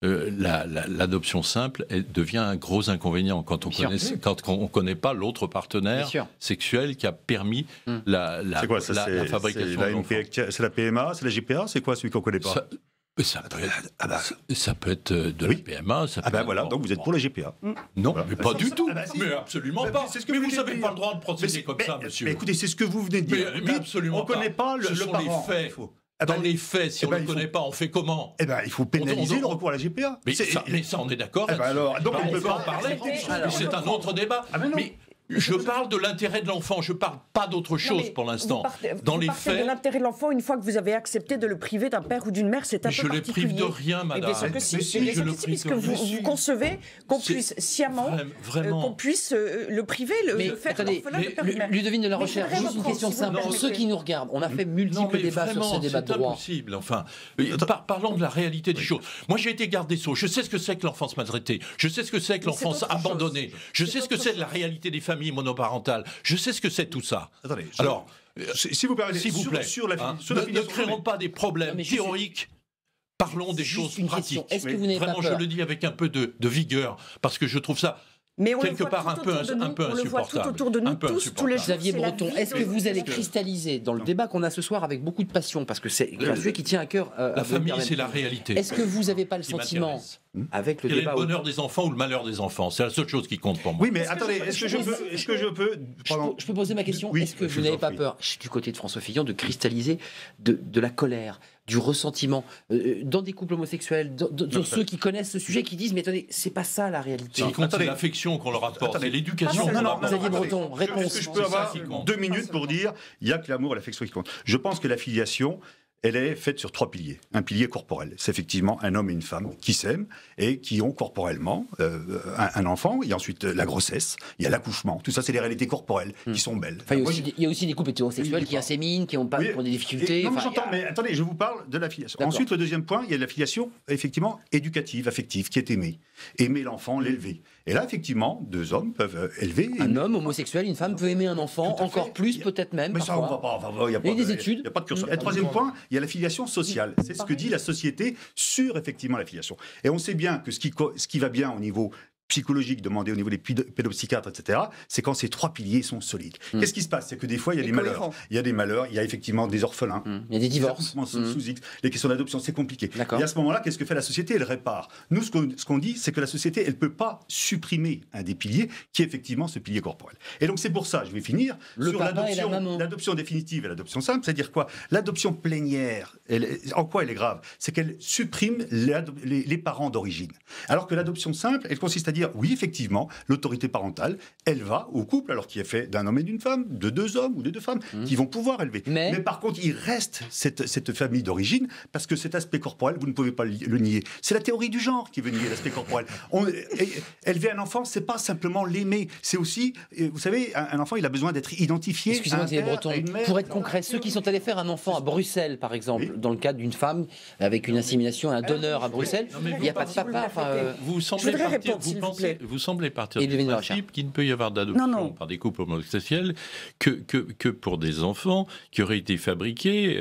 l'adoption simple devient un gros inconvénient quand on ne connaît pas l'autre partenaire sexuel qui a permis la fabrication de l'enfant. C'est la PMA, c'est la GPA, c'est quoi celui qu'on ne connaît pas? Ça peut être de la PMA. Donc vous êtes pour la GPA. Non, mais pas du tout. Mais absolument pas. Mais vous n'avez pas le droit de procéder comme ça, monsieur. Mais écoutez, c'est ce que vous venez de dire. Mais absolument pas. On ne connaît pas le parent. Dans les faits, si on ne le connaît pas, on fait comment? Il faut pénaliser le recours à la GPA. Mais ça, on est d'accord. Donc on peut pas en parler. C'est un autre débat. Mais je parle de l'intérêt de l'enfant, je ne parle pas d'autre chose pour l'instant. Dans les faits, de l'intérêt de l'enfant, une fois que vous avez accepté de le priver d'un père ou d'une mère, c'est un peu particulier. Je ne les prive de rien, madame. Puisque vous concevez qu'on puisse sciemment, qu'on puisse le priver, le faire orphelin de père ou de mère. Ludovine de la Recherche, juste une question simple. Pour ceux qui nous regardent, on a fait multiples débats sur ces débats de droit. Impossible. Enfin, parlons de la réalité des choses. Moi, j'ai été garde des Sceaux. Je sais ce que c'est que l'enfance maltraitée. Je sais ce que c'est que l'enfance abandonnée. Je sais ce que c'est de la réalité des familles monoparentales. Je sais ce que c'est tout ça. Attendez, alors, si vous permettez, s'il vous plaît, ne créons pas des problèmes théoriques. Parlons des choses pratiques. Est-ce que vous n'avez Vraiment, je le dis avec un peu de vigueur, parce que je trouve ça Mais on quelque le voit part tout autour de nous, un peu on le voit tout autour de nous tous les jours. Xavier c'est la Breton, vie est-ce que de- vous allez cristalliser dans le débat qu'on a ce soir avec beaucoup de passion, parce que c'est un sujet qui tient à cœur La famille, c'est la réalité. Est-ce que vous n'avez pas le qui sentiment, m'intéresse. avec le Quel est débat le bonheur des enfants ou le malheur des enfants? C'est la seule chose qui compte pour moi. Oui, mais attendez, est-ce que je peux Je peux poser ma question. Oui, Est-ce que je vous vous n'avez en pas prie. peur, je suis du côté de François Fillon, de cristalliser de la colère, du ressentiment dans des couples homosexuels, dans ceux qui connaissent ce sujet, qui disent mais attendez, c'est pas ça la réalité. Ce qui compte, c'est Attendez. l'affection qu'on leur apporte, Attendez. c'est l'éducation Non, qu'on non, leur non, apporte. Xavier Breton, réponse. Est-ce que je C'est peux ça avoir qui compte. 2 minutes pour dire il n'y a que l'amour et l'affection qui comptent. Je pense que la filiation, elle est faite sur 3 piliers. Un pilier corporel, c'est effectivement un homme et une femme qui s'aiment et qui ont corporellement un enfant. Il y a ensuite la grossesse, il y a l'accouchement. Tout ça, c'est des réalités corporelles qui sont belles. Enfin, Moi, il y a aussi des couples hétérosexuels Oui, qui inséminent, qui ont pas Oui, qui ont des difficultés. non, mais Enfin, j'entends, mais attendez, je vous parle de la filiation. D'accord. Ensuite, le deuxième point, il y a la filiation, effectivement, éducative, affective, qui est aimée. Aimer l'enfant, l'élever. Et là, effectivement, 2 hommes peuvent élever. un homme homosexuel, une femme peut aimer un enfant, Tout à fait. encore plus peut-être même. Mais ça, on parfois. va pas. Il y a Il y a des études. Il n'y a pas de curseur. Et troisième point, il y a la filiation sociale. C'est ce que dit la société sur, effectivement, la filiation. Et on sait bien que ce qui va bien au niveau psychologique demandé au niveau des pédopsychiatres, etc., c'est quand ces 3 piliers sont solides. Qu'est-ce qui se passe? C'est que des fois, il y a Et des malheurs. cohérent. Il y a des malheurs, il y a effectivement des orphelins. Il y a des divorces. Des accouchements sous X, les questions d'adoption, c'est compliqué. D'accord. Et à ce moment-là, qu'est-ce que fait la société? Elle répare. Nous, ce qu'on dit, c'est que la société, elle ne peut pas supprimer un des piliers, qui est effectivement ce pilier corporel. Et donc, c'est pour ça, je vais finir, Le sur papa et la maman. l'adoption définitive et l'adoption simple. C'est-à-dire quoi? L'adoption plénière, en quoi elle est grave? C'est qu'elle supprime les parents d'origine. Alors que l'adoption simple, elle consiste à dire, oui, effectivement, l'autorité parentale, elle va au couple, alors qui est fait d'un homme et d'une femme, de 2 hommes ou de 2 femmes, qui vont pouvoir élever. Mais par contre, il reste cette famille d'origine, parce que cet aspect corporel, vous ne pouvez pas le nier. C'est la théorie du genre qui veut nier l'aspect corporel. Élever un enfant, c'est pas simplement l'aimer, c'est aussi, vous savez, un enfant, il a besoin d'être identifié. Excusez-moi, à un Xavier père, Breton, à une mère. pour être concret, ceux qui sont allés faire un enfant à Bruxelles, par exemple, dans le cadre d'une femme avec une insémination, un donneur à Bruxelles, Non, mais il n'y a pas de papa. Enfin, Vous semblez voudrais partir, répondre, s'il vous plaît. vous semblez partir Et du Ludivine principe qu'il ne peut y avoir d'adoption Non. par des couples homosexuels que pour des enfants qui auraient été fabriqués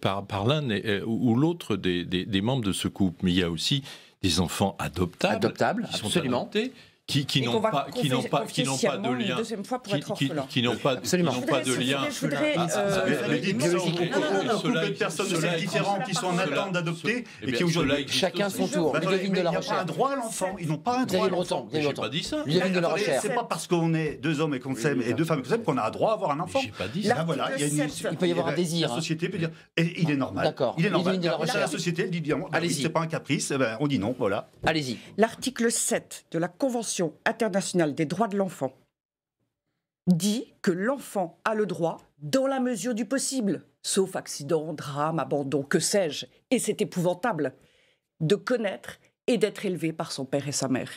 par l'un ou l'autre des membres de ce couple. Mais il y a aussi des enfants adoptables, qui sont absolument. adoptés, qui n'ont pas de lien, deuxième fois pour être orphelin. qui n'ont pas Absolument. qui n'ont pas de lien. Je voudrais, Mais dites ça biologique. aux couples de personnes de sexe différents qui sont en attente d'adopter et qui aujourd'hui... Chacun son tour. Mais attendez, Ludivine mais de la il n'y a pas un Recherche. droit à l'enfant. Ils n'ont pas un droit Xavier à l'enfant. Breton. J'ai pas dit ça. Ludivine de la Attendez, Recherche. c'est pas parce qu'on est 2 hommes et qu'on s'aime et 2 femmes et qu'on s'aime qu'on a un droit à avoir un enfant. J'ai pas dit Là, ça. voilà, il y a une... Il peut y avoir un désir. La société peut dire, et il est normal. D'accord. Il est normal. Ludivine de la La Recherche. société, elle dit bien, Allez-y. c'est pas un caprice, on dit non, voilà. Allez-y. L'article 7 de la Convention internationale des droits de l'enfant dit que l'enfant a le droit, dans la mesure du possible, sauf accident, drame, abandon, que sais-je, et c'est épouvantable, de connaître et d'être élevé par son père et sa mère.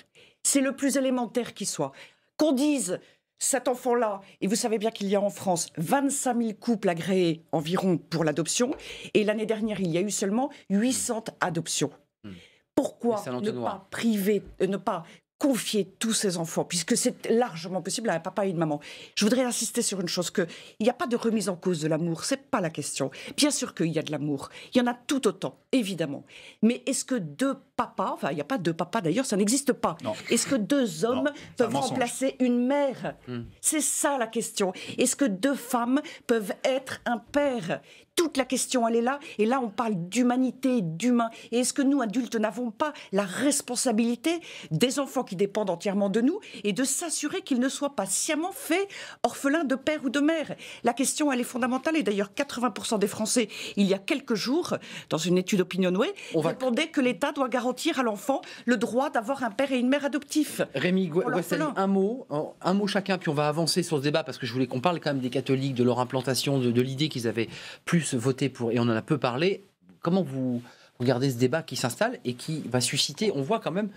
C'est le plus élémentaire qui soit. Qu'on dise cet enfant-là, et vous savez bien qu'il y a en France 25 000 couples agréés environ pour l'adoption, et l'année dernière, il y a eu seulement 800 adoptions. Pourquoi Mais c'est un ne entonnoir. pas priver, ne pas confier tous ces enfants, puisque c'est largement possible à un papa et une maman. Je voudrais insister sur une chose, qu'il n'y a pas de remise en cause de l'amour, c'est pas la question. Bien sûr qu'il y a de l'amour, il y en a tout autant, évidemment. Mais est-ce que 2 papas, enfin il n'y a pas 2 papas d'ailleurs, ça n'existe pas. Non. Est-ce que 2 hommes Non, c'est un peuvent mensonge. remplacer une mère? C'est ça la question. Est-ce que 2 femmes peuvent être un père? Toute la question, elle est là. Et là, on parle d'humanité, d'humain. Et est-ce que nous, adultes, n'avons pas la responsabilité des enfants qui dépendent entièrement de nous et de s'assurer qu'ils ne soient pas sciemment faits orphelins de père ou de mère? La question, elle est fondamentale. Et d'ailleurs, 80% des Français, il y a quelques jours, dans une étude Opinionway, répondaient que l'État doit garantir à l'enfant le droit d'avoir un père et une mère adoptifs. Rémi Guassali, l'orphelin. un mot chacun, puis on va avancer sur ce débat parce que je voulais qu'on parle quand même des catholiques, de leur implantation, de l'idée qu'ils avaient plus voté pour, et on en a peu parlé. Comment vous regardez ce débat qui s'installe et qui va susciter, on voit quand même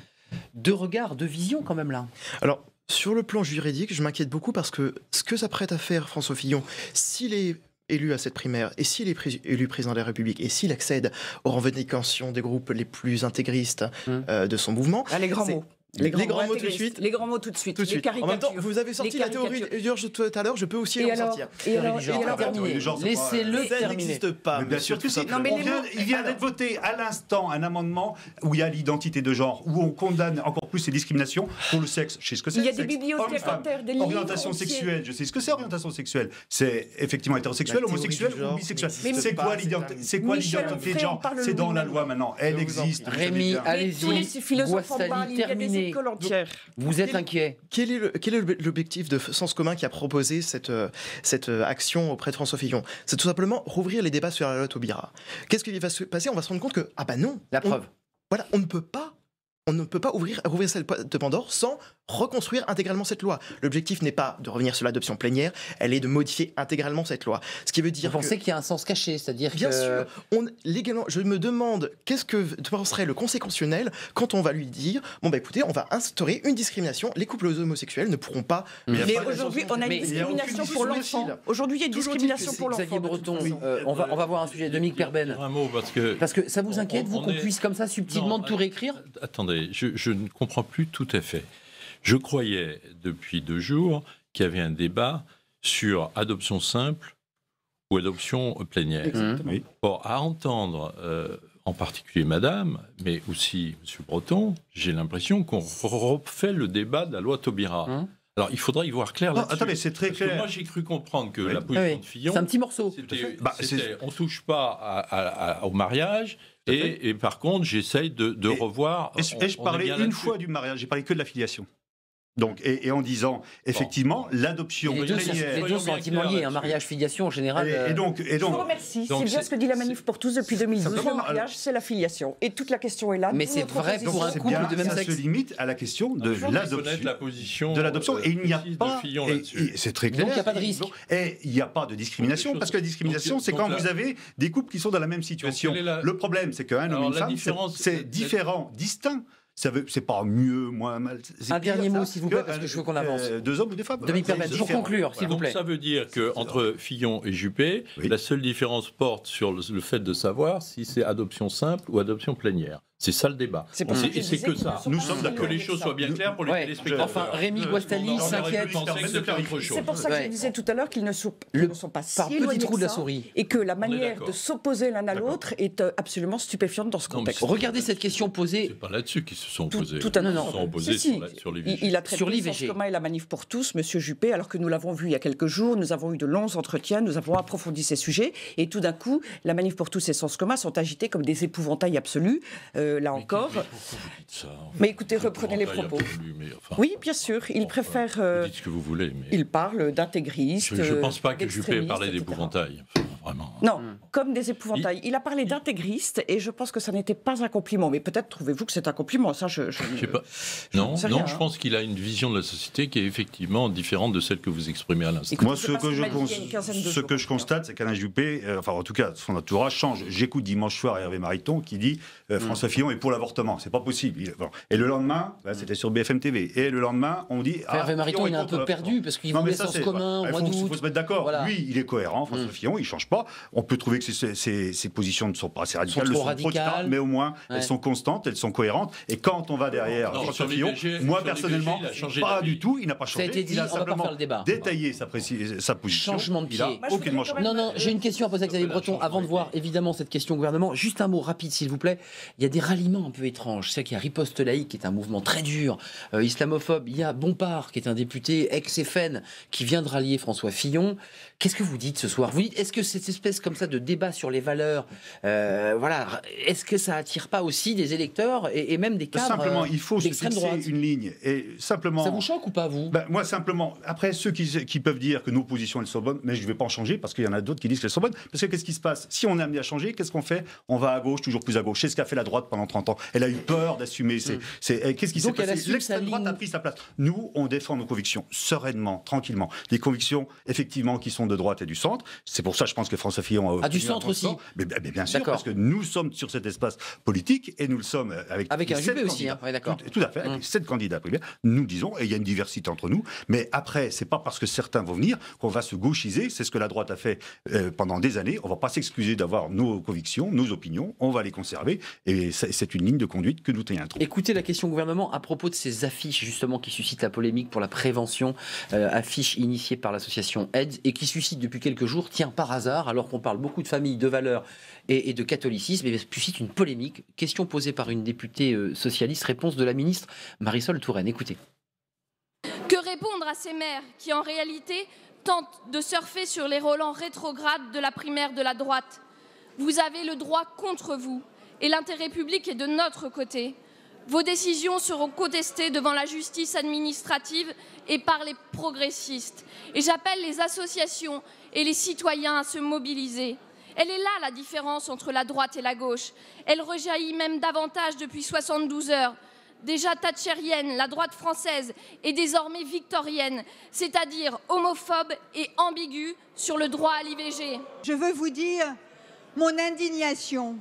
2 regards, 2 visions quand même là. Alors, sur le plan juridique, je m'inquiète beaucoup parce que ce que s'apprête à faire François Fillon, s'il est élu à cette primaire et s'il est élu président de la République et s'il accède aux revendications des groupes les plus intégristes de son mouvement... Ah, les grands c'est- mots. Les grands mots tout de suite. Les grands mots tout de suite. Tout de Les suite. En même temps, caricatures. vous avez sorti Les la théorie caricatures. d'Urge tout à l'heure, je peux aussi Et en alors, sortir. et alors, Théorie du genre. et alors, Ah, théorie du genre, c'est pas- Laissez-le Ça terminer. n'existe pas. Mais bien monsieur sûr que si. Toussaint. Non, mais les mots- Il vient d'être voté à l'instant un amendement où il y a l'identité de genre, où on condamne encore plus c'est discrimination pour le sexe. Je sais ce que c'est. Il y a le des sexe. bibliothèques Homme-femme. entières, des livres Orientation entiers. sexuelle, je sais ce que c'est orientation sexuelle. C'est effectivement hétérosexuel, La théorie homosexuel du genre, ou bisexuel. mais C'est quoi c'est l'identité Michel de Onfray en genre? parle C'est dans la lui-même. loi maintenant. Elle Je vous en existe. prie. Rémi, Tous les allez-y. philosophes en parlent, Guattali, il y a des terminé. écoles entières. Vous êtes inquiet? Quel est l'objectif de Sens commun qui a proposé cette action auprès de François Fillon? C'est tout simplement rouvrir les débats sur la loi Taubira. Qu'est-ce qui va se passer? On va se rendre compte que, ah bah non, La preuve. voilà, on ne peut pas rouvrir cette boîte de Pandore sans reconstruire intégralement cette loi. L'objectif n'est pas de revenir sur l'adoption plénière, elle est de modifier intégralement cette loi. Ce qui veut dire Vous pensez qu'il y a un sens caché, c'est-à-dire bien que... sûr, légalement, je me demande qu'est-ce que penserait le Conseil constitutionnel quand on va lui dire bon bah écoutez, on va instaurer une discrimination, les couples homosexuels ne pourront pas. Mais il y a Mais pas de aujourd'hui, on a Mais une il y a aucune discrimination pour l'enfant. discrimination. Aujourd'hui, il y a une Toujours discrimination dit que pour l'enfant. Xavier de toute Breton, façon. on va voir un sujet. Dominique Perben. Un mot, parce que Ça vous inquiète, vous, on qu'on est- puisse comme ça subtilement Non, tout réécrire? Attendez, je ne comprends plus tout à fait. Je croyais depuis 2 jours qu'il y avait un débat sur adoption simple ou adoption plénière. Exactement. Oui. Or, à entendre en particulier Madame, mais aussi M. Breton, j'ai l'impression qu'on refait le débat de la loi Taubira. Alors, il faudra y voir clair Non, là-dessus. attendez, c'est très Parce que clair. moi, j'ai cru comprendre que Oui. la position Oui, de Fillon, c'est un petit morceau. c'était, Bah, on touche pas au mariage, Tout à fait. et par contre, j'essaye de Et- revoir. Ai-je on est parlé bien une là-dessus. fois du mariage? J'ai parlé que de la filiation. Donc, et en disant, effectivement, l'adoption Les deux sont, plénière. les deux sont intimement liés, un mariage, filiation en général. Et donc, Je vous remercie. donc C'est bien c'est- ce que dit la Manif pour tous depuis 2012. Simplement, Le mariage, c'est la filiation. Et toute la question est là. Mais D'où c'est notre vrai opposition. pour un c'est couple bien, de même ça sexe. se limite à la question de Il faut connaître l'adoption. la position De l'adoption. Et il n'y a précise pas. de Fillon et- là-dessus. et c'est très Donc, clair. il n'y a pas de risque. Et il n'y a pas de discrimination, Donc, les parce que la choses- discrimination, donc, c'est quand là- vous avez des couples qui sont dans la même situation. quelle est la- Le problème, c'est qu'un homme Alors, et une la femme, différence- c'est la- différent, distinct. C'est pas mieux, moins mal. C'est Un pire, dernier ça, mot, s'il vous plaît, que, parce que je veux qu'on avance. 2 hommes ou des femmes. Dominique Perben, C'est pour différent. conclure, s'il vous Donc plaît. ça veut dire qu'entre Fillon et Juppé, Oui. la seule différence porte sur le fait de savoir si c'est adoption simple ou adoption plénière. C'est ça le débat. C'est pour Et ça que je c'est disais que qu'ils ça. ne sont Nous pas sommes si d'accord. Que les loin choses ça. soient bien claires pour les Ouais. téléspectateurs. Enfin, Rémi Guattali On aurait s'inquiète. pu penser que c'était autre chose. C'est pour ça que Ouais. je disais tout à l'heure qu'ils ne sont pas si Par éloignés petit trou que de la ça, souris. et que la est manière d'accord. de s'opposer l'un à D'accord. l'autre est absolument stupéfiante dans ce Non, mais contexte. Regardez cette question posée. C'est pas là-dessus qu'ils se sont opposés. Tout à Non, Ils non. se sont opposés Si, si. sur l'IVG. Il a traité Sur Sens l'IVG. commun et la manif pour tous, Monsieur Juppé, alors que nous l'avons vu il y a quelques jours, nous avons eu de longs entretiens, nous avons approfondi ces sujets, et tout d'un coup, la manif pour tous et Sens commun sont agités comme des épouvantails absolus. Là encore. Mais pourquoi vous dites ça Mais écoutez, reprenez les propos. Oui, bien sûr, il préfère. Vous dites ce que vous voulez, mais Il parle d'intégristes. je ne pense pas que Juppé ait d'extrémistes, parlé etc. d'épouvantail. Enfin, vraiment. Non, comme des épouvantails. Il a parlé d'intégristes et je pense que ça n'était pas un compliment. Mais peut-être trouvez-vous que c'est un compliment. Ça, Je sais pas. je Non, ne sais non, rien, je hein. pense qu'il a une vision de la société qui est effectivement différente de celle que vous exprimez à l'instant. Écoute, Moi, c'est ce pas que ce je, qu'il m'a dit il y a une quinzaine de ce jours. que je constate, c'est qu'Alain Juppé, enfin en tout cas son entourage change. J'écoute dimanche soir Hervé Mariton qui dit François Fillon est pour l'avortement. C'est pas possible. Bon. Et le lendemain, là, c'était sur BFM TV. Et le lendemain, on dit Hervé Mariton, Fillon il est un contre peu l'avortement. perdu parce qu'il Non, mais voulait ça, sens c'est- commun, il mois faut d'août. se mettre d'accord. Voilà. Lui, il est cohérent. François Fillon, il change pas. On peut trouver que ses positions ne sont pas assez radicales, trop le sont radicales. trop, mais au moins Ouais. elles sont constantes, elles sont cohérentes. Et quand on va derrière Non, François sur Fillon, l'IVG, moi sur personnellement, l'IVG, il a changé pas d'avis. du tout. Il n'a pas Ça changé. a été dit, il a on va pas simplement faire le débat. détaillé sa position. Changement de Il a pied. Moi, je aucunement voudrais quand changé. même- Non, j'ai une question à poser à Xavier Breton avant de voir évidemment cette question au gouvernement. Juste un mot rapide, s'il vous plaît. Il y a des ralliements un peu étranges. Je sais qu'il y a Riposte laïque, qui est un mouvement très dur, islamophobe. Il y a Bompard, qui est un député ex-FN, qui vient de rallier François Fillon. Qu'est-ce que vous dites ce soir? Vous dites, est-ce que cette espèce comme ça de débat sur les valeurs, voilà, est-ce que ça attire pas aussi des électeurs et même des cadres Simplement, il faut se d'extrême fixer droite? une ligne. Et simplement. Ça vous choque ou pas, vous? Ben, moi, simplement, après, ceux qui peuvent dire que nos positions, elles sont bonnes, mais je ne vais pas en changer parce qu'il y en a d'autres qui disent qu'elles sont bonnes. Parce que qu'est-ce qui se passe? Si on est amené à changer, qu'est-ce qu'on fait? On va à gauche, toujours plus à gauche. C'est ce qu'a fait la droite pendant 30 ans. Elle a eu peur d'assumer. Qu'est-ce qui s'est Donc, elle passé? assume sa L'extrême droite ligne. a pris sa place. Nous, on défend nos convictions sereinement, tranquillement. Des convictions, effectivement, qui sont de droite et du centre. C'est pour ça, je pense que François Fillon a du obtenu un centre bon aussi. score. Mais bien sûr, D'accord. parce que nous sommes sur cet espace politique et nous le sommes avec un 7 Juppé aussi, candidats. hein. Ouais, d'accord. Tout à fait, avec 7 candidats primaires. Nous disons, et il y a une diversité entre nous, mais après, c'est pas parce que certains vont venir qu'on va se gauchiser. C'est ce que la droite a fait pendant des années. On va pas s'excuser d'avoir nos convictions, nos opinions. On va les conserver. Et c'est une ligne de conduite que nous tenons. Écoutez la question au gouvernement à propos de ces affiches justement qui suscitent la polémique pour la prévention, affiches initiées par l'association AIDS et qui suscitent depuis quelques jours, tiens par hasard, soir, alors qu'on parle beaucoup de famille, de valeurs et de catholicisme, et suscite une polémique. Question posée par une députée socialiste, réponse de la ministre Marisol Touraine. Écoutez. Que répondre à ces maires qui, en réalité, tentent de surfer sur les relents rétrogrades de la primaire de la droite? Vous avez le droit contre vous, et l'intérêt public est de notre côté. Vos décisions seront contestées devant la justice administrative et par les progressistes. Et j'appelle les associations et les citoyens à se mobiliser. Elle est là la différence entre la droite et la gauche. Elle rejaillit même davantage depuis 72 heures. Déjà thatchérienne, la droite française est désormais victorienne, c'est-à-dire homophobe et ambiguë sur le droit à l'IVG. Je veux vous dire mon indignation,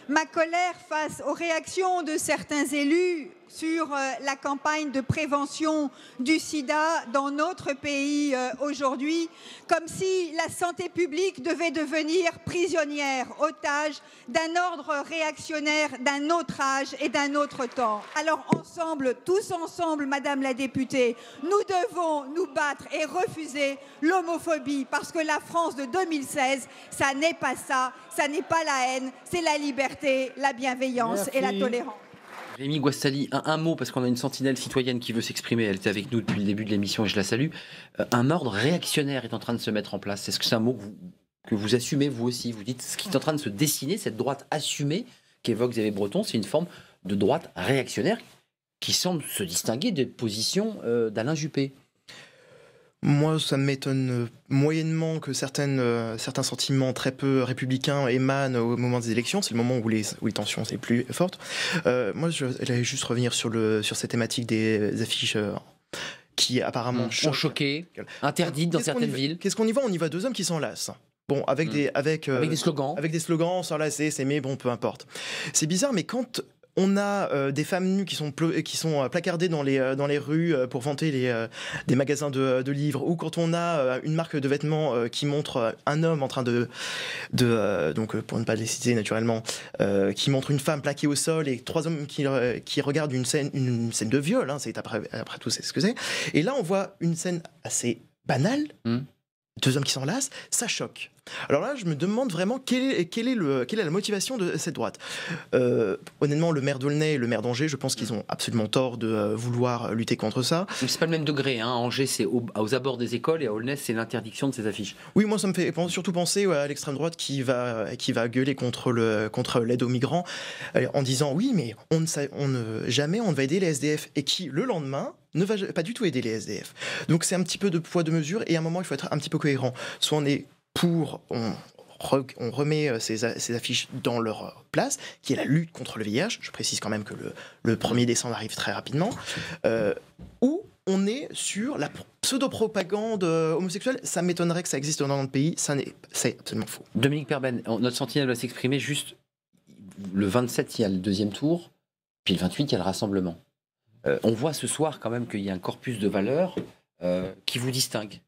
ma colère face aux réactions de certains élus sur la campagne de prévention du sida dans notre pays aujourd'hui, comme si la santé publique devait devenir prisonnière, otage d'un ordre réactionnaire d'un autre âge et d'un autre temps. Alors ensemble, tous ensemble, Madame la députée, nous devons nous battre et refuser l'homophobie, parce que la France de 2016, ça n'est pas ça, ça n'est pas la haine, c'est la liberté, la bienveillance et la tolérance. Rémi Guastali, un mot, parce qu'on a une sentinelle citoyenne qui veut s'exprimer, elle était avec nous depuis le début de l'émission et je la salue. Un ordre réactionnaire est en train de se mettre en place. Est-ce que c'est un mot que vous assumez vous aussi? Vous dites ce qui est en train de se dessiner, cette droite assumée qu'évoque Xavier Breton, c'est une forme de droite réactionnaire qui semble se distinguer des positions d'Alain Juppé. Moi, ça m'étonne moyennement que certains sentiments très peu républicains émanent au moment des élections. C'est le moment où les tensions sont les plus fortes. Moi, je voulais juste revenir sur cette thématique des affiches qui apparemment ont choqué, interdites dans certaines villes. Qu'est-ce qu'on y voit? On y voit deux hommes qui s'enlacent. Bon, avec des slogans. Avec des slogans, s'enlacer, s'aimer, bon, peu importe. C'est bizarre, mais quand on a des femmes nues qui sont placardées dans les rues pour vanter des magasins de livres, ou quand on a une marque de vêtements qui montre un homme en train donc pour ne pas les citer naturellement, qui montre une femme plaquée au sol et trois hommes qui regardent une scène de viol, hein, c'est après tout c'est ce que c'est. Et là on voit une scène assez banale. Deux hommes qui s'enlacent, ça choque. Alors là, je me demande vraiment quelle est la motivation de cette droite. Honnêtement, le maire d'Aulnay et le maire d'Angers, je pense qu'ils ont absolument tort de vouloir lutter contre ça. C'est pas le même degré, hein. Angers, c'est aux abords des écoles, et à Aulnay, c'est l'interdiction de ces affiches. Oui, moi, ça me fait surtout penser à l'extrême droite qui va gueuler contre l'aide aux migrants, en disant oui, mais jamais on ne va aider les SDF, et qui, le lendemain, ne va pas du tout aider les SDF. Donc c'est un petit peu de poids de mesure, et à un moment il faut être un petit peu cohérent. Soit on est on remet ces affiches dans leur place, qui est la lutte contre le VIH. Je précise quand même que le 1er décembre arrive très rapidement. Ou on est sur la pseudo-propagande homosexuelle. Ça m'étonnerait que ça existe dans notre pays. C'est absolument faux. Dominique Perben, notre sentinelle va s'exprimer juste. Le 27, il y a le deuxième tour, puis le 28, il y a le rassemblement. On voit ce soir quand même qu'il y a un corpus de valeurs qui vous distingue.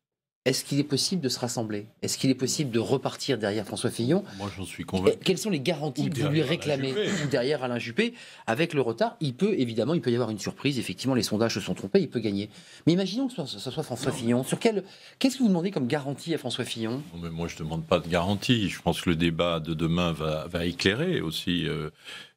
Est-ce qu'il est possible de se rassembler? Est-ce qu'il est possible de repartir derrière François Fillon? Moi, j'en suis convaincu. Quelles sont les garanties que vous lui réclamez derrière Alain Juppé? Avec le retard, il peut y avoir une surprise. Effectivement, les sondages se sont trompés, il peut gagner. Mais imaginons que ce soit François Fillon. Qu'est-ce que vous demandez comme garantie à François Fillon? Non, mais moi, je ne demande pas de garantie. Je pense que le débat de demain va éclairer aussi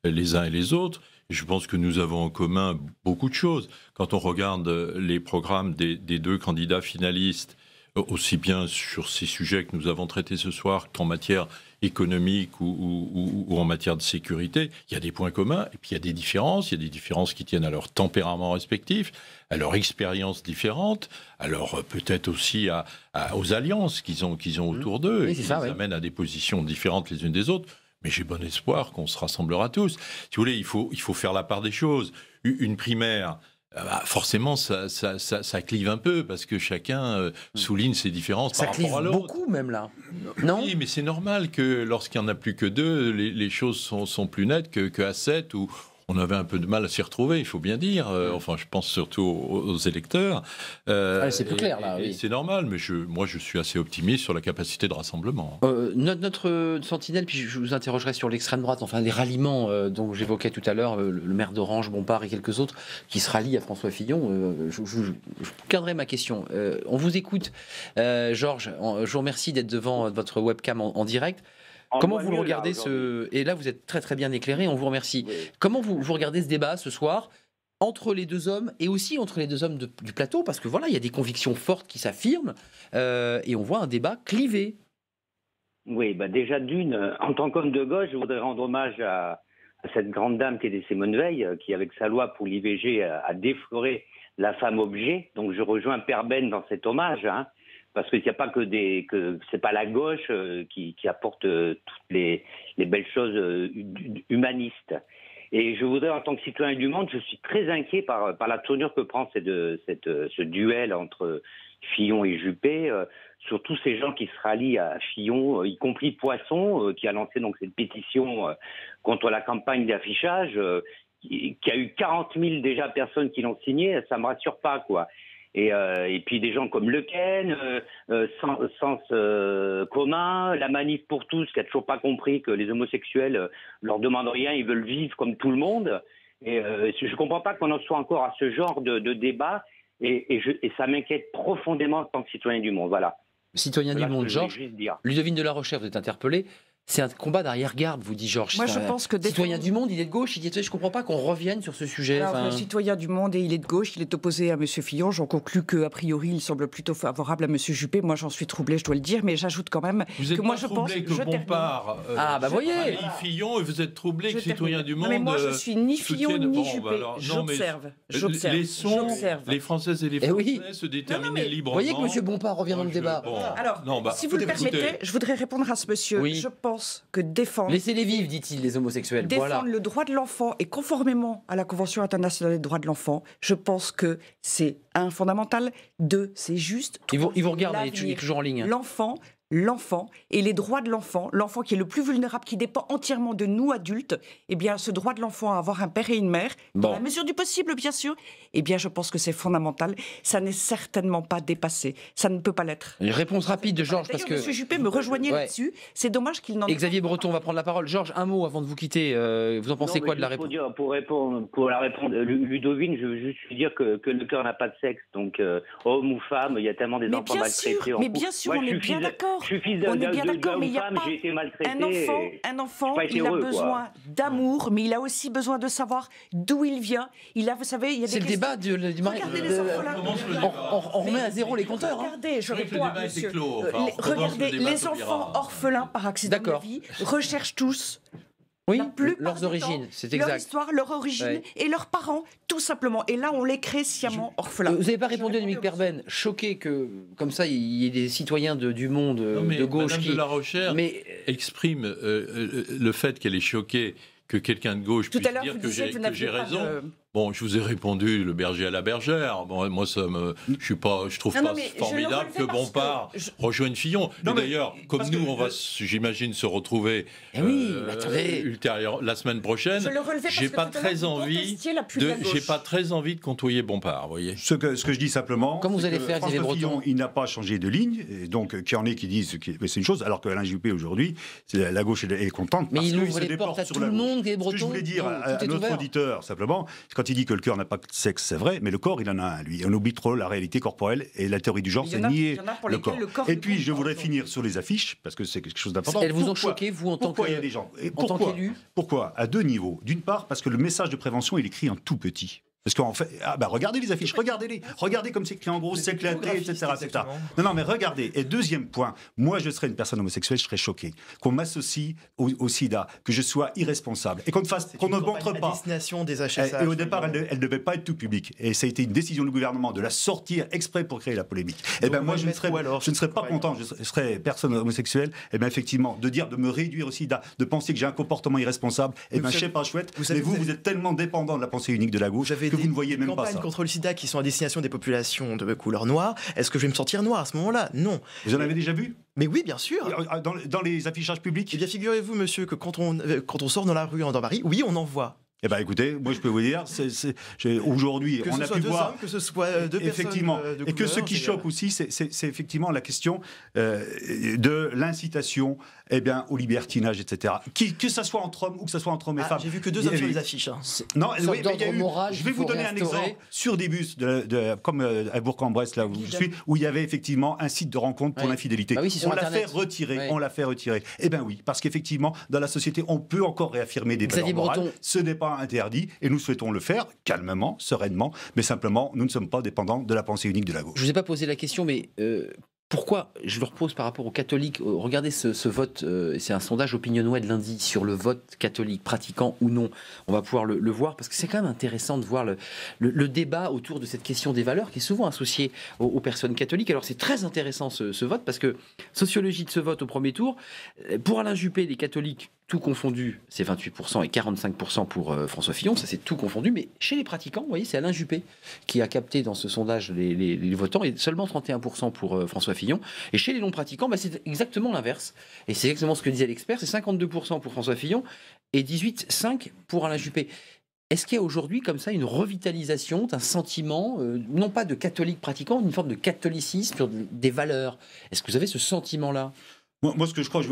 les uns et les autres. Et je pense que nous avons en commun beaucoup de choses. Quand on regarde les programmes des deux candidats finalistes, aussi bien sur ces sujets que nous avons traités ce soir qu'en matière économique ou en matière de sécurité, il y a des points communs et puis il y a des différences. Il y a des différences qui tiennent à leur tempérament respectif, à leur expérience différente, alors peut-être aussi aux alliances qu'ils ont autour d'eux et qui les amènent à des positions différentes les unes des autres. Mais j'ai bon espoir qu'on se rassemblera tous. Si vous voulez, il faut faire la part des choses. Une primaire, forcément, ça clive un peu parce que chacun souligne ses différences par rapport à l'autre. Ça clive beaucoup même là. Non ? Oui, mais c'est normal que lorsqu'il n'y en a plus que deux, les choses sont plus nettes qu'à 7 où on avait un peu de mal à s'y retrouver, il faut bien dire. Enfin, je pense surtout aux électeurs. C'est plus clair, là. Oui. C'est normal, mais moi, je suis assez optimiste sur la capacité de rassemblement. Notre sentinelle, puis je vous interrogerai sur l'extrême droite, enfin les ralliements dont j'évoquais tout à l'heure, le maire d'Orange, Bompard et quelques autres, qui se rallient à François Fillon. Je garderai ma question. On vous écoute, Georges. Je vous remercie d'être devant votre webcam en direct. Comment vous le regardez Et là, vous êtes très très bien éclairé, on vous remercie. Oui. Comment vous regardez ce débat ce soir entre les deux hommes et aussi entre les deux hommes du plateau? Parce que voilà, il y a des convictions fortes qui s'affirment et on voit un débat clivé. Oui, déjà d'une, en tant qu'homme de gauche, je voudrais rendre hommage à cette grande dame qui était Simone Veil, qui avec sa loi pour l'IVG a défloré la femme objet. Donc je rejoins Père Ben dans cet hommage, parce qu'il n'y a pas que c'est pas la gauche qui apporte toutes les belles choses humanistes. Et je voudrais, en tant que citoyen du monde, je suis très inquiet par la tournure que prend ce duel entre Fillon et Juppé, sur tous ces gens qui se rallient à Fillon, y compris Poisson, qui a lancé donc cette pétition contre la campagne d'affichage, qui a eu 40 000 déjà personnes qui l'ont signé. Ça me rassure pas, quoi. Et puis des gens comme Le Ken, Sens commun, la Manif pour tous, qui a toujours pas compris que les homosexuels leur demandent rien, ils veulent vivre comme tout le monde. Et je comprends pas qu'on en soit encore à ce genre de débat, et ça m'inquiète profondément en tant que citoyen du monde. Voilà. Citoyen du monde, Georges. Ludovine de la Rochère, vous êtes interpellé. C'est un combat d'arrière-garde, vous dit Georges. Moi, je pense que citoyen du monde, il est de gauche. Il dit, je comprends pas qu'on revienne sur ce sujet. Alors, le citoyen du monde, et il est de gauche, il est opposé à M. Fillon. J'en conclus qu'a priori, il semble plutôt favorable à M. Juppé. Moi, j'en suis troublé, je dois le dire, mais j'ajoute quand même vous êtes que moi, pas je pense que Bompard. Voyez. Fillon, et vous êtes troublé que citoyen du monde. Non, mais moi, je suis ni Fillon ni Juppé. J'observe. Les Françaises et les Français se déterminent librement. Vous voyez que M. Bompard revient dans le débat. Alors, si vous le permettez, je voudrais répondre à ce monsieur. Je pense que laissez-les vivre, dit-il, les homosexuels. Défendre le droit de l'enfant, et conformément à la Convention internationale des droits de l'enfant, je pense que c'est un fondamental. Deux, c'est juste. Ils vous regardent, il est toujours en ligne. L'enfant et les droits de l'enfant qui est le plus vulnérable, qui dépend entièrement de nous adultes, eh bien ce droit de l'enfant à avoir un père et une mère, dans la mesure du possible bien sûr, eh bien je pense que c'est fondamental. Ça n'est certainement pas dépassé. Ça ne peut pas l'être. Une réponse rapide de Georges, parce que M. Juppé me rejoignait là-dessus. C'est dommage qu'il n'en ait pas. Xavier Breton va prendre la parole. Georges, un mot avant de vous quitter. Vous en pensez quoi de la réponse? Pour la répondre, Ludovine, je veux juste lui dire que le cœur n'a pas de sexe. Donc homme ou femme, il y a tellement des enfants maltraités. Mais bien sûr, on est bien d'accord. On est bien d'accord, mais il n'y a pas un enfant, il a besoin d'amour, mais il a aussi besoin de savoir d'où il vient. Vous savez, il y a des c'est le débat du mariage. Regardez les orphelins. On remet à zéro les compteurs. Regardez, je réponds à monsieur. Regardez, les enfants orphelins par accident de vie recherchent tous. Oui, leurs origines, c'est exact. Leur histoire, leur origine et leurs parents, tout simplement. Et là, on les crée sciemment orphelins. Vous n'avez pas répondu à Dominique Perben, choqué que, comme ça, il y ait des citoyens du monde de gauche Madame qui... de la Rochère exprime le fait qu'elle est choquée que quelqu'un de gauche puisse dire que j'ai raison. Bon, je vous ai répondu le berger à la bergère. Bon, moi, je trouve pas formidable que Bompard rejoigne Fillon. D'ailleurs, comme nous, on va, j'imagine, se retrouver ultérieurement la semaine prochaine. J'ai pas très envie de côtoyer Bompard. Vous voyez. Ce que je dis simplement, comme vous allez faire, François Fillon, il n'a pas changé de ligne, et donc qu'il y en ait qui disent que c'est une chose, alors que Alain Juppé aujourd'hui, la gauche est contente. Mais il ouvre les portes à tout le monde, les Bretons. Ce que je voulais dire à notre auditeur simplement, quand il dit que le cœur n'a pas de sexe, c'est vrai, mais le corps, il en a un, lui. On oublie trop la réalité corporelle, et la théorie du genre, c'est nier le corps. Et puis, je voudrais finir sur les affiches, parce que c'est quelque chose d'important. Elles vous ont choqué, vous, en tant qu'élu? Pourquoi? À deux niveaux. D'une part, parce que le message de prévention, il est écrit en tout petit. Parce qu'en fait, regardez les affiches, regardez comme c'est écrit en gros, c'est éclaté, etc. Non, mais regardez. Et deuxième point, moi, je serais une personne homosexuelle, je serais choqué qu'on m'associe au sida, que je sois irresponsable et qu'on ne montre pas. Destination des HSA. Et au départ, elle ne devait pas être tout public. Et ça a été une décision du gouvernement de la sortir exprès pour créer la polémique. Et ben moi, je ne serais pas content, je serais personne homosexuelle. Et bien effectivement, de me réduire au sida, de penser que j'ai un comportement irresponsable, et ben je sais pas chouette. Mais vous êtes tellement dépendant de la pensée unique de la gauche que vous ne voyez même pas ça. Campagnes contre le sida qui sont à destination des populations de couleur noire. Est-ce que je vais me sentir noir à ce moment-là? Non. Vous en avez déjà vu? Mais oui, bien sûr. Dans les affichages publics? Eh bien, figurez-vous, monsieur, que quand on sort dans la rue dans Paris, oui, on en voit. Eh bien, écoutez, moi, je peux vous dire, aujourd'hui, on a pu voir... que ce soit deux effectivement, personnes de et que ce qui choque aussi, c'est effectivement la question de l'incitation au libertinage, etc. Que ça soit entre hommes ou que ça soit entre hommes et femmes. J'ai vu que 2 hommes sur les affiches. Non, oui, mais il y a eu, je vais vous donner un exemple sur des bus, comme à Bourg-en-Bresse, là où je suis, où il y avait effectivement un site de rencontre pour l'infidélité. Bah oui, on l'a fait retirer. On l'a fait retirer. Eh bien oui, parce qu'effectivement, dans la société, on peut encore réaffirmer des valeurs morales. Ce n'est pas interdit et nous souhaitons le faire calmement, sereinement, mais simplement, nous ne sommes pas dépendants de la pensée unique de la gauche. Je ne vous ai pas posé la question, mais pourquoi, je le repose par rapport aux catholiques, regardez ce vote, c'est un sondage Opinionway de lundi sur le vote catholique, pratiquant ou non. On va pouvoir le voir, parce que c'est quand même intéressant de voir le débat autour de cette question des valeurs qui est souvent associée aux personnes catholiques. Alors c'est très intéressant ce vote, parce que sociologie de ce vote au premier tour, pour Alain Juppé, les catholiques, tout confondu, c'est 28% et 45% pour François Fillon, ça c'est tout confondu, mais chez les pratiquants, vous voyez, c'est Alain Juppé qui a capté dans ce sondage les votants, et seulement 31% pour François Fillon, et chez les non-pratiquants, c'est exactement l'inverse, et c'est exactement ce que disait l'expert, c'est 52% pour François Fillon, et 18,5% pour Alain Juppé. Est-ce qu'il y a aujourd'hui comme ça une revitalisation d'un sentiment, non pas de catholique pratiquant, une forme de catholicisme sur des valeurs? Est-ce que vous avez ce sentiment-là? Moi, ce que je crois,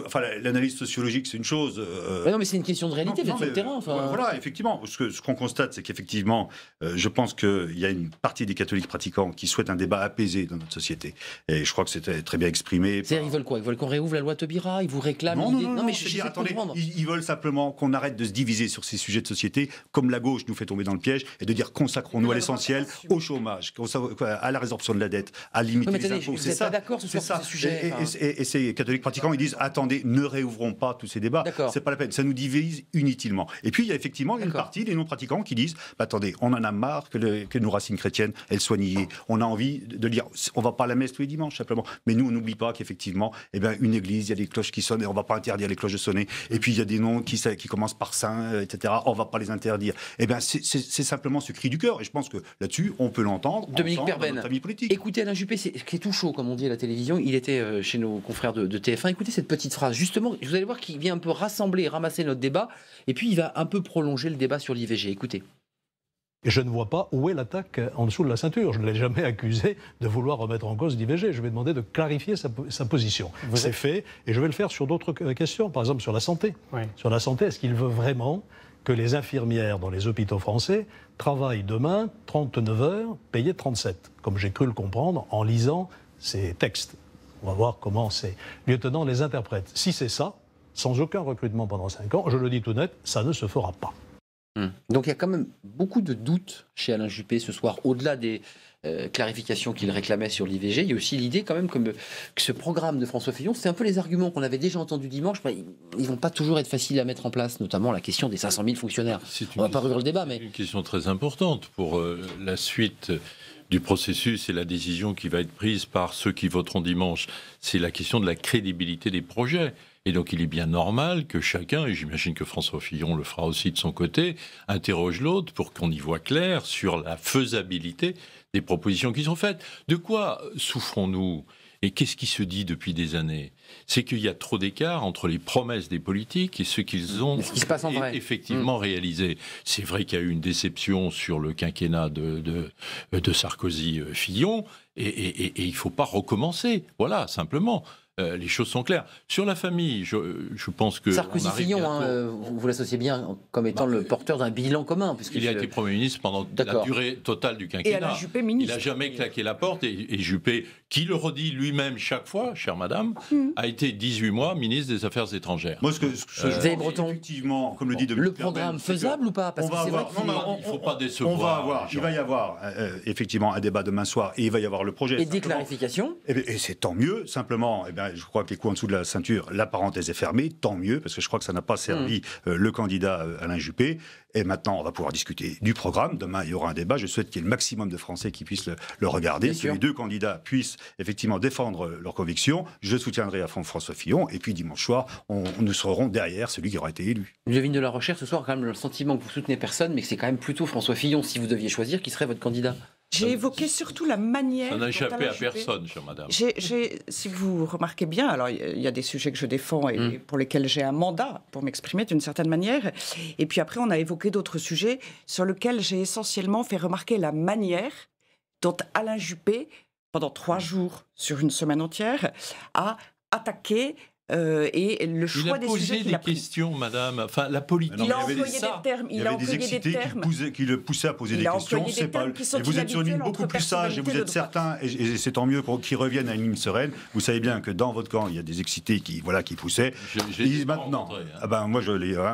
l'analyse sociologique, c'est une chose. Non, mais c'est une question de réalité, sur le terrain. Voilà, effectivement. Ce qu'on constate, c'est qu'effectivement, je pense qu'il y a une partie des catholiques pratiquants qui souhaitent un débat apaisé dans notre société. Et je crois que c'était très bien exprimé. Ils veulent quoi? Ils veulent qu'on réouvre la loi Taubira? Ils vous réclament Non, mais attendez, ils veulent simplement qu'on arrête de se diviser sur ces sujets de société, comme la gauche nous fait tomber dans le piège, et de dire consacrons-nous à l'essentiel, au chômage, à la résorption de la dette, à limiter les impôts. C'est ça. Pas d'accord sur ces sujets. Et ces catholiques pratiquants, ils disent attendez, ne réouvrons pas tous ces débats, c'est pas la peine, ça nous divise inutilement. Et puis il y a effectivement une partie des non-pratiquants qui disent attendez, on en a marre que nos racines chrétiennes elles soient niées. On a envie de dire on va pas à la messe tous les dimanches simplement, mais nous on n'oublie pas qu'effectivement une église, il y a des cloches qui sonnent et on va pas interdire les cloches de sonner. Et puis il y a des noms qui commencent par saint, etc. On va pas les interdire. C'est simplement ce cri du cœur. Et je pense que là-dessus on peut l'entendre. Dominique Perben, dans notre famille politique. Écoutez Alain Juppé, qui est tout chaud comme on dit à la télévision. Il était chez nos confrères de TF1. Écoutez cette petite phrase, justement, vous allez voir qu'il vient un peu rassembler et ramasser notre débat, et puis il va un peu prolonger le débat sur l'IVG. Écoutez. Et je ne vois pas où est l'attaque en dessous de la ceinture. Je ne l'ai jamais accusé de vouloir remettre en cause l'IVG. Je vais demander de clarifier sa position. C'est fait, et je vais le faire sur d'autres questions, par exemple sur la santé. Oui. Sur la santé, est-ce qu'il veut vraiment que les infirmières dans les hôpitaux français travaillent demain 39 heures, payées 37, comme j'ai cru le comprendre en lisant ces textes? On va voir comment ces lieutenants les interprètent. Si c'est ça, sans aucun recrutement pendant 5 ans, je le dis tout net, ça ne se fera pas. Donc il y a quand même beaucoup de doutes chez Alain Juppé ce soir, au-delà des clarifications qu'il réclamait sur l'IVG. Il y a aussi l'idée quand même que ce programme de François Fillon, c'est un peu les arguments qu'on avait déjà entendus dimanche, mais ils ne vont pas toujours être faciles à mettre en place, notamment la question des 500 000 fonctionnaires. On ne va pas rouvrir le débat, mais... C'est une question très importante pour la suite du processus et la décision qui va être prise par ceux qui voteront dimanche. C'est la question de la crédibilité des projets. Et donc il est bien normal que chacun, et j'imagine que François Fillon le fera aussi de son côté, interroge l'autre pour qu'on y voit clair sur la faisabilité des propositions qui sont faites. De quoi souffrons-nous ? Et qu'est-ce qui se dit depuis des années? C'est qu'il y a trop d'écart entre les promesses des politiques et ce qu'ils ont effectivement réalisé. C'est vrai qu'il y a eu une déception sur le quinquennat de Sarkozy-Fillon, et il ne faut pas recommencer. Voilà, simplement. Les choses sont claires. Sur la famille, je pense que... Sarkozy-Fillon, vous l'associez bien comme étant le porteur d'un bilan commun. Il a été Premier ministre pendant la durée totale du quinquennat. Et Alain Juppé, ministre. Il n'a jamais claqué la porte. Et Juppé, qui le redit lui-même chaque fois, chère madame, a été 18 mois ministre des Affaires étrangères. Moi, ce que je pense, effectivement, comme le dit Dominique Perben, le programme faisable ou pas? Parce que c'est vrai qu'il ne faut pas décevoir. Il va y avoir effectivement un débat demain soir et il va y avoir le projet. Et des clarifications. Et c'est tant mieux, simplement. Je crois que les coups en dessous de la ceinture, la parenthèse est fermée, tant mieux, parce que je crois que ça n'a pas servi le candidat Alain Juppé. Et maintenant, on va pouvoir discuter du programme. Demain, il y aura un débat. Je souhaite qu'il y ait le maximum de Français qui puissent le regarder, que les deux candidats puissent effectivement défendre leurs convictions. Je soutiendrai à fond François Fillon. Et puis dimanche soir, nous serons derrière celui qui aura été élu. Ludovine de la Rochère, ce soir, quand même le sentiment que vous soutenez personne, mais que c'est quand même plutôt François Fillon, si vous deviez choisir, qui serait votre candidat. J'ai évoqué surtout la manière. Ça n'a échappé à Juppé, personne, chère madame. Si vous remarquez bien, alors il y a des sujets que je défends et pour lesquels j'ai un mandat pour m'exprimer d'une certaine manière. Et puis après, on a évoqué d'autres sujets sur lesquels j'ai essentiellement fait remarquer la manière dont Alain Juppé, pendant 3 jours sur une semaine entière, a attaqué et le choix des sujets qu'il a pris. Il a posé des questions, madame. Enfin, la politique. Il a employé des termes. Il y avait des excités qui le poussaient à poser des questions. C'est pas. Et vous êtes sur une ligne beaucoup plus sage et vous êtes certain, et c'est tant mieux qu'ils reviennent à une ligne sereine. Vous savez bien que dans votre camp, il y a des excités qui poussaient. Ils disent maintenant. Ah ben moi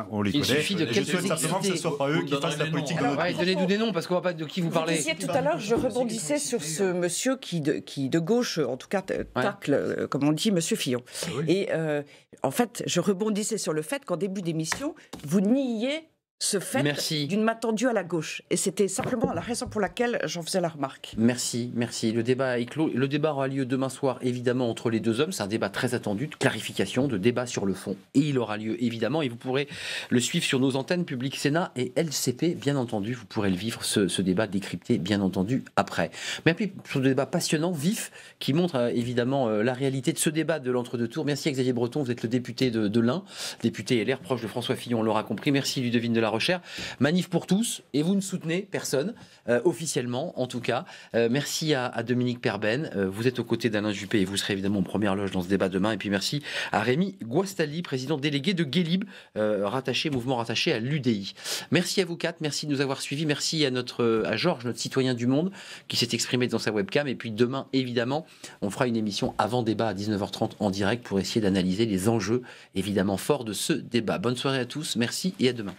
on les connaît. Il suffit de quelques excités. Simplement que ce ne soit pas eux qui fassent la politique de notre pays. Donnez-nous des noms parce qu'on ne voit pas de qui vous parlez. Vous disiez tout à l'heure, je rebondissais sur ce monsieur qui de gauche, en tout cas tacle, comme on dit, monsieur Fillon. Et en fait, je rebondissais sur le fait qu'en début d'émission, vous niez ce fait d'une main tendue à la gauche. Et c'était simplement la raison pour laquelle j'en faisais la remarque. Merci. Le débat est clos. Le débat aura lieu demain soir, évidemment, entre les deux hommes. C'est un débat très attendu, de clarification, de débat sur le fond. Et il aura lieu, évidemment, et vous pourrez le suivre sur nos antennes Public Sénat et LCP, bien entendu. Vous pourrez le vivre, ce débat décrypté, bien entendu, après. Mais puis, ce débat passionnant, vif, qui montre évidemment la réalité de ce débat de l'entre-deux tours. Merci à Xavier Breton, vous êtes le député de l'Ain, député LR, proche de François Fillon, on l'aura compris. Merci Ludovine de la Recherche. Manif pour tous, et vous ne soutenez personne, officiellement en tout cas. Merci à Dominique Perben, vous êtes aux côtés d'Alain Juppé et vous serez évidemment en première loge dans ce débat demain. Et puis merci à Rémi Guastali, président délégué de Guélib, mouvement rattaché à l'UDI. Merci à vous quatre, merci de nous avoir suivis, merci à Georges, notre citoyen du monde, qui s'est exprimé dans sa webcam. Et puis demain, évidemment, on fera une émission avant débat à 19h30 en direct pour essayer d'analyser les enjeux évidemment forts de ce débat. Bonne soirée à tous, merci et à demain.